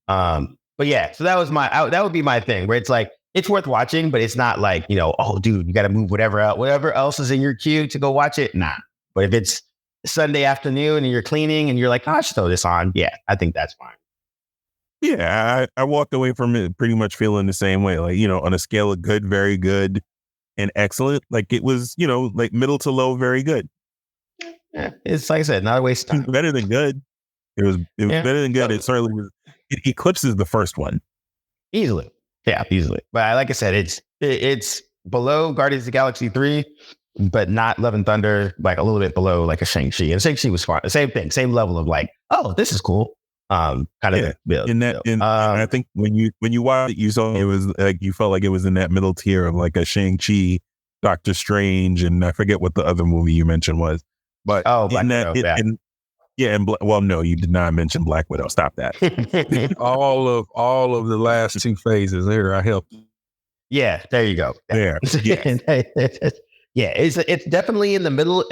But yeah, so that would be my thing where it's like, it's worth watching, but it's not like, oh dude, you got to move whatever else is in your queue to go watch it. Nah. But if it's Sunday afternoon and you're cleaning and you're like, I should throw this on. Yeah, I think that's fine. Yeah, I walked away from it pretty much feeling the same way. Like, on a scale of good, very good, and excellent, like it was, like middle to low, very good. Yeah, it's like I said, not a waste of time. Better than good. It was better than good. It certainly was. It eclipses the first one easily. Yeah, easily. But like I said, it's below Guardians of the Galaxy 3, but not Love and Thunder, like a little bit below like a Shang-Chi. And Shang-Chi was fun. The same thing, same level of like, oh, this is cool. Kind of build. I think when you watched it, you saw it was like you felt like it was in that middle tier of like a Shang-Chi, Doctor Strange, and I forget what the other movie you mentioned was. But Black Widow, no, you did not mention Black Widow. Stop that. all of the last two phases. There, I helped. Yeah, there you go. There, yes. Yeah, it's definitely in the middle,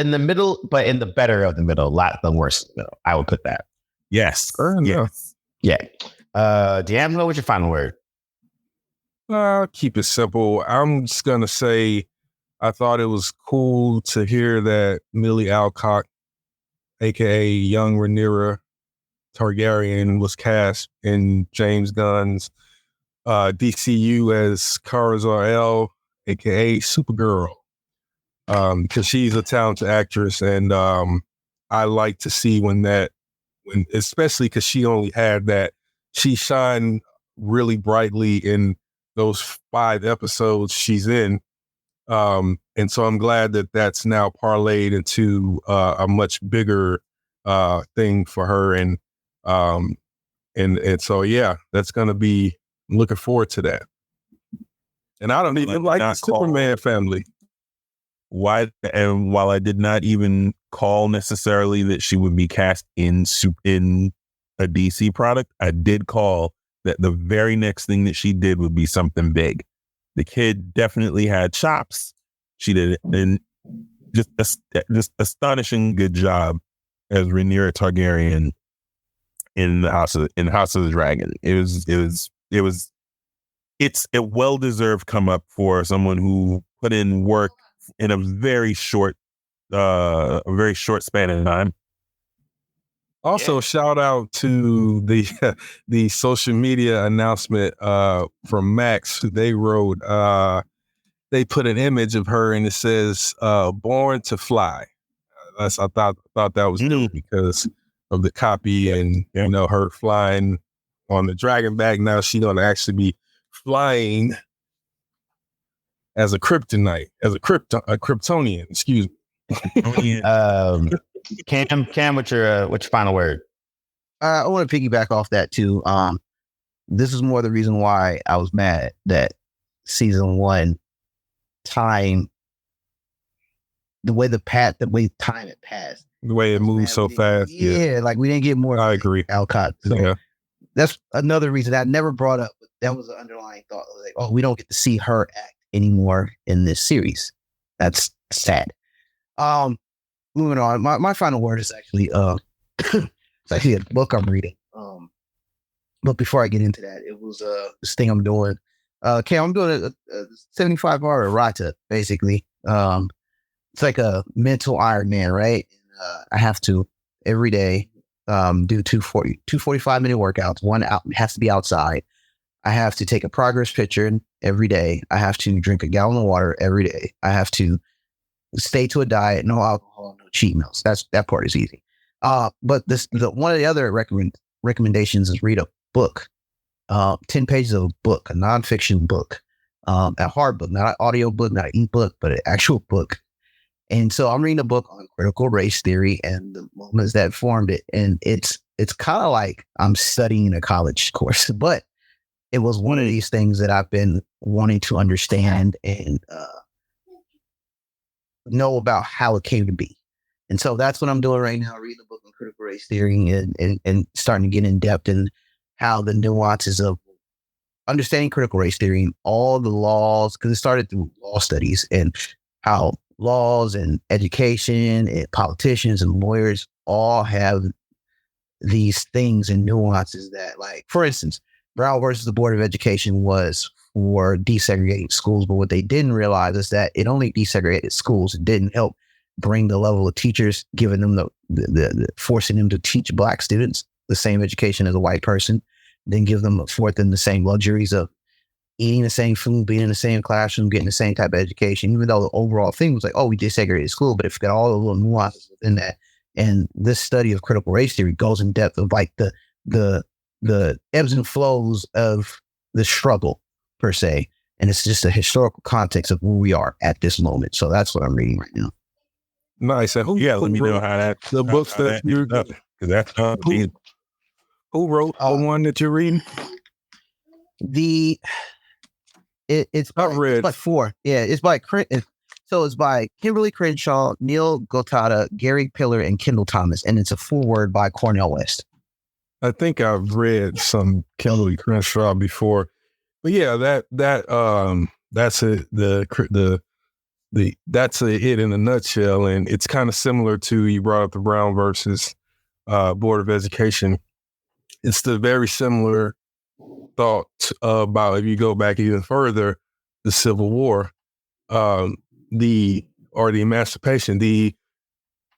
but in the better of the middle, not the worst of the middle. I would put that. Yes. Yes. Yeah. D'Angelo, what's your final word? Keep it simple. I'm just gonna say, I thought it was cool to hear that Millie Alcock, aka young Rhaenyra Targaryen, was cast in James Gunn's DCU as Kara Zor-El, aka Supergirl, because she's a talented actress, and I like to see when especially because she only had that, she shined really brightly in those 5 episodes she's in. And so I'm glad that that's now parlayed into a much bigger thing for her. And so, yeah, that's going to be, looking forward to that. And I don't even like the Superman family. While I did not even call necessarily that she would be cast in a DC product, I did call that the very next thing that she did would be something big. The kid definitely had chops. She did and just astonishing good job as Rhaenyra Targaryen in House of the Dragon. It's a well-deserved come up for someone who put in work in a very short span of time. Also, shout out to the social media announcement from Max. They wrote, they put an image of her and it says "Born to Fly." I thought that was new because of the copy and her flying on the dragon back. Now she's gonna actually be flying as a Kryptonite, as a Kryptonian. Excuse me. Cam, what's your final word? I want to piggyback off that too. This is more the reason why I was mad that season 1 time, the way time had passed, the way it moves so fast. Yeah, like we didn't get more. I agree. Alcott. So that's another reason I never brought up. But that was an underlying thought. Like, oh, we don't get to see her act anymore in this series. That's sad. Moving on. My final word is actually it's actually a book I'm reading. But before I get into that, it was this thing I'm doing. I'm doing a 75-hour errata, basically. It's like a mental Ironman, right? I have to every day do 245-minute workouts. One out has to be outside. I have to take a progress picture every day. I have to drink a gallon of water every day. I have to stay to a diet, no alcohol, no cheat meals. That part is easy. But one of the other recommendations is read a book, 10 pages of a book, a nonfiction book, a hard book, not an audio book, not an e-book, but an actual book. And so I'm reading a book on critical race theory and the moments that formed it. And it's kind of like I'm studying a college course, but it was one of these things that I've been wanting to understand and know about how it came to be. And so that's what I'm doing right now, reading a book on critical race theory and starting to get in depth in how the nuances of understanding critical race theory and all the laws, because it started through law studies and how laws and education and politicians and lawyers all have these things and nuances that, like, for instance, Brown versus the Board of Education was for desegregating schools, but what they didn't realize is that it only desegregated schools. It didn't help bring the level of teachers, giving them the forcing them to teach Black students the same education as a white person, then give them forth in the same luxuries of eating the same food, being in the same classroom, getting the same type of education, even though the overall thing was like, oh, we desegregated school, but it got all the little nuances within that. And this study of critical race theory goes in depth of like the ebbs and flows of the struggle per se. And it's just a historical context of where we are at this moment. So that's what I'm reading right now. Nice. And let me know how that the books that you're because that's who wrote the one that you're reading? It's by 4. Yeah, it's by it's by Kimberly Crenshaw, Neil Gottada, Gary Pillar, and Kendall Thomas, and it's a foreword by Cornel West. I think I've read some Kimberly Crenshaw before, but yeah, that's it. That's it in a nutshell, and it's kind of similar to, you brought up the Brown versus Board of Education. It's the very similar thought about, if you go back even further, the Civil War, the emancipation, the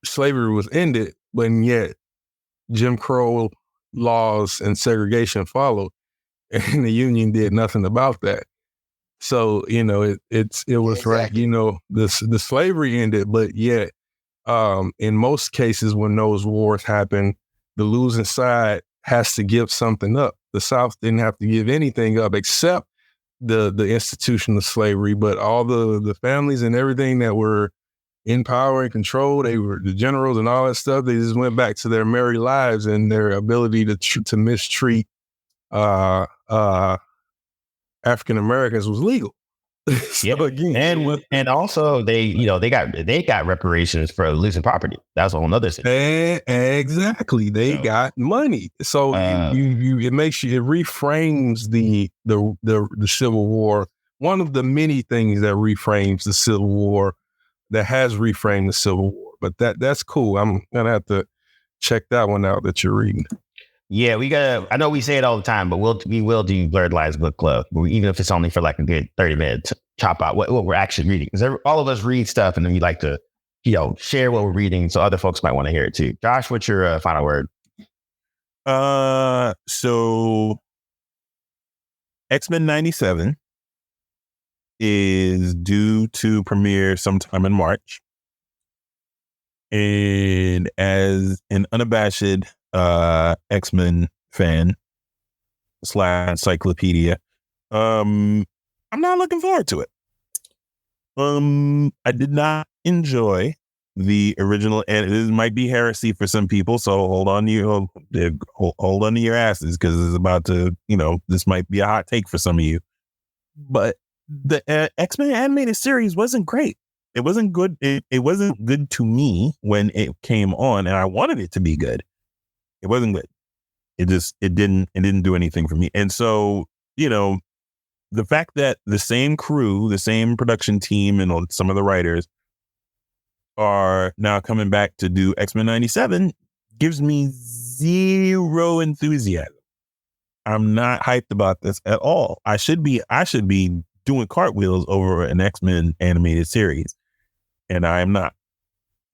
slavery was ended, but yet Jim Crow laws and segregation followed, and the Union did nothing about that. So, it was exactly. Right. The slavery ended, but yet, in most cases, when those wars happen, the losing side has to give something up. The South didn't have to give anything up except the institution of slavery, but all the families and everything that were in power and control, they were the generals and all that stuff. They just went back to their merry lives, and their ability to mistreat African Americans was legal. So again, and also they got reparations for losing property. That's a whole other thing. Exactly, they got money. So it reframes the Civil War. One of the many things that reframes the Civil War, that has reframed the Civil War. But that's cool. I'm gonna have to check that one out that you're reading. Yeah, I know we say it all the time, but we will do Blerdlines book club, even if it's only for like a good 30 minutes, chop out what we're actually reading. Because all of us read stuff, and then we like to, share what we're reading, so other folks might want to hear it too. Josh, what's your final word? So X-Men 97 is due to premiere sometime in March. And as an unabashed X-Men fan / encyclopedia, I'm not looking forward to it. I did not enjoy the original, and this might be heresy for some people, so hold on to your asses, because it's about to, this might be a hot take for some of you. But the X-Men animated series wasn't great. It wasn't good. It wasn't good to me when it came on, and I wanted it to be good. It wasn't good. It didn't do anything for me. And so, the fact that the same crew, the same production team, and some of the writers are now coming back to do X-Men 97 gives me zero enthusiasm. I'm not hyped about this at all. I should be doing cartwheels over an X-Men animated series, and I am not.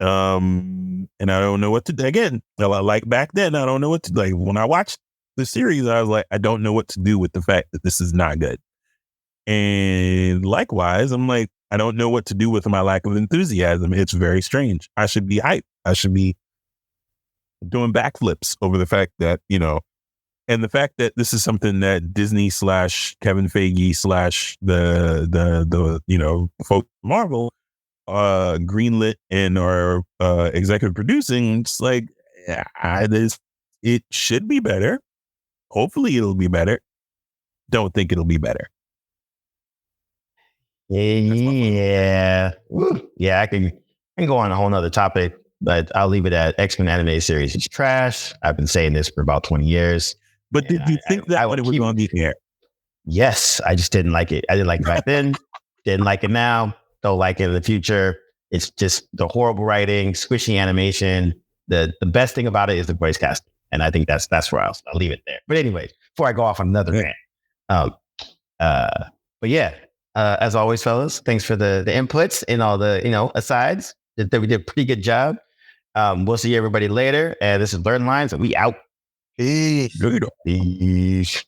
And I don't know what to do. Again, like back then, I don't know what to, like, when I watched the series, I was like, I don't know what to do with the fact that this is not good. And likewise, I'm like, I don't know what to do with my lack of enthusiasm. It's very strange. I should be hyped. I should be doing backflips over the fact that, and the fact that this is something that Disney / Kevin Feige / the folk Marvel greenlit and are executive producing. It's like, it should be better. Hopefully it'll be better. Don't think it'll be better. Yeah. Yeah, I can go on a whole nother topic, but I'll leave it at X-Men animated series. It's trash. I've been saying this for about 20 years. But did you think that when it was on the air? Yes, I just didn't like it. I didn't like it back then. Didn't like it now. Don't like it in the future. It's just the horrible writing, squishy animation. The best thing about it is the voice casting. And I think that's where I'll leave it there. But anyway, before I go off on another rant. But yeah, as always, fellas, thanks for the inputs and all the, asides. We did a pretty good job. We'll see everybody later. This is Blerdlines, and we out. Peace. Peace.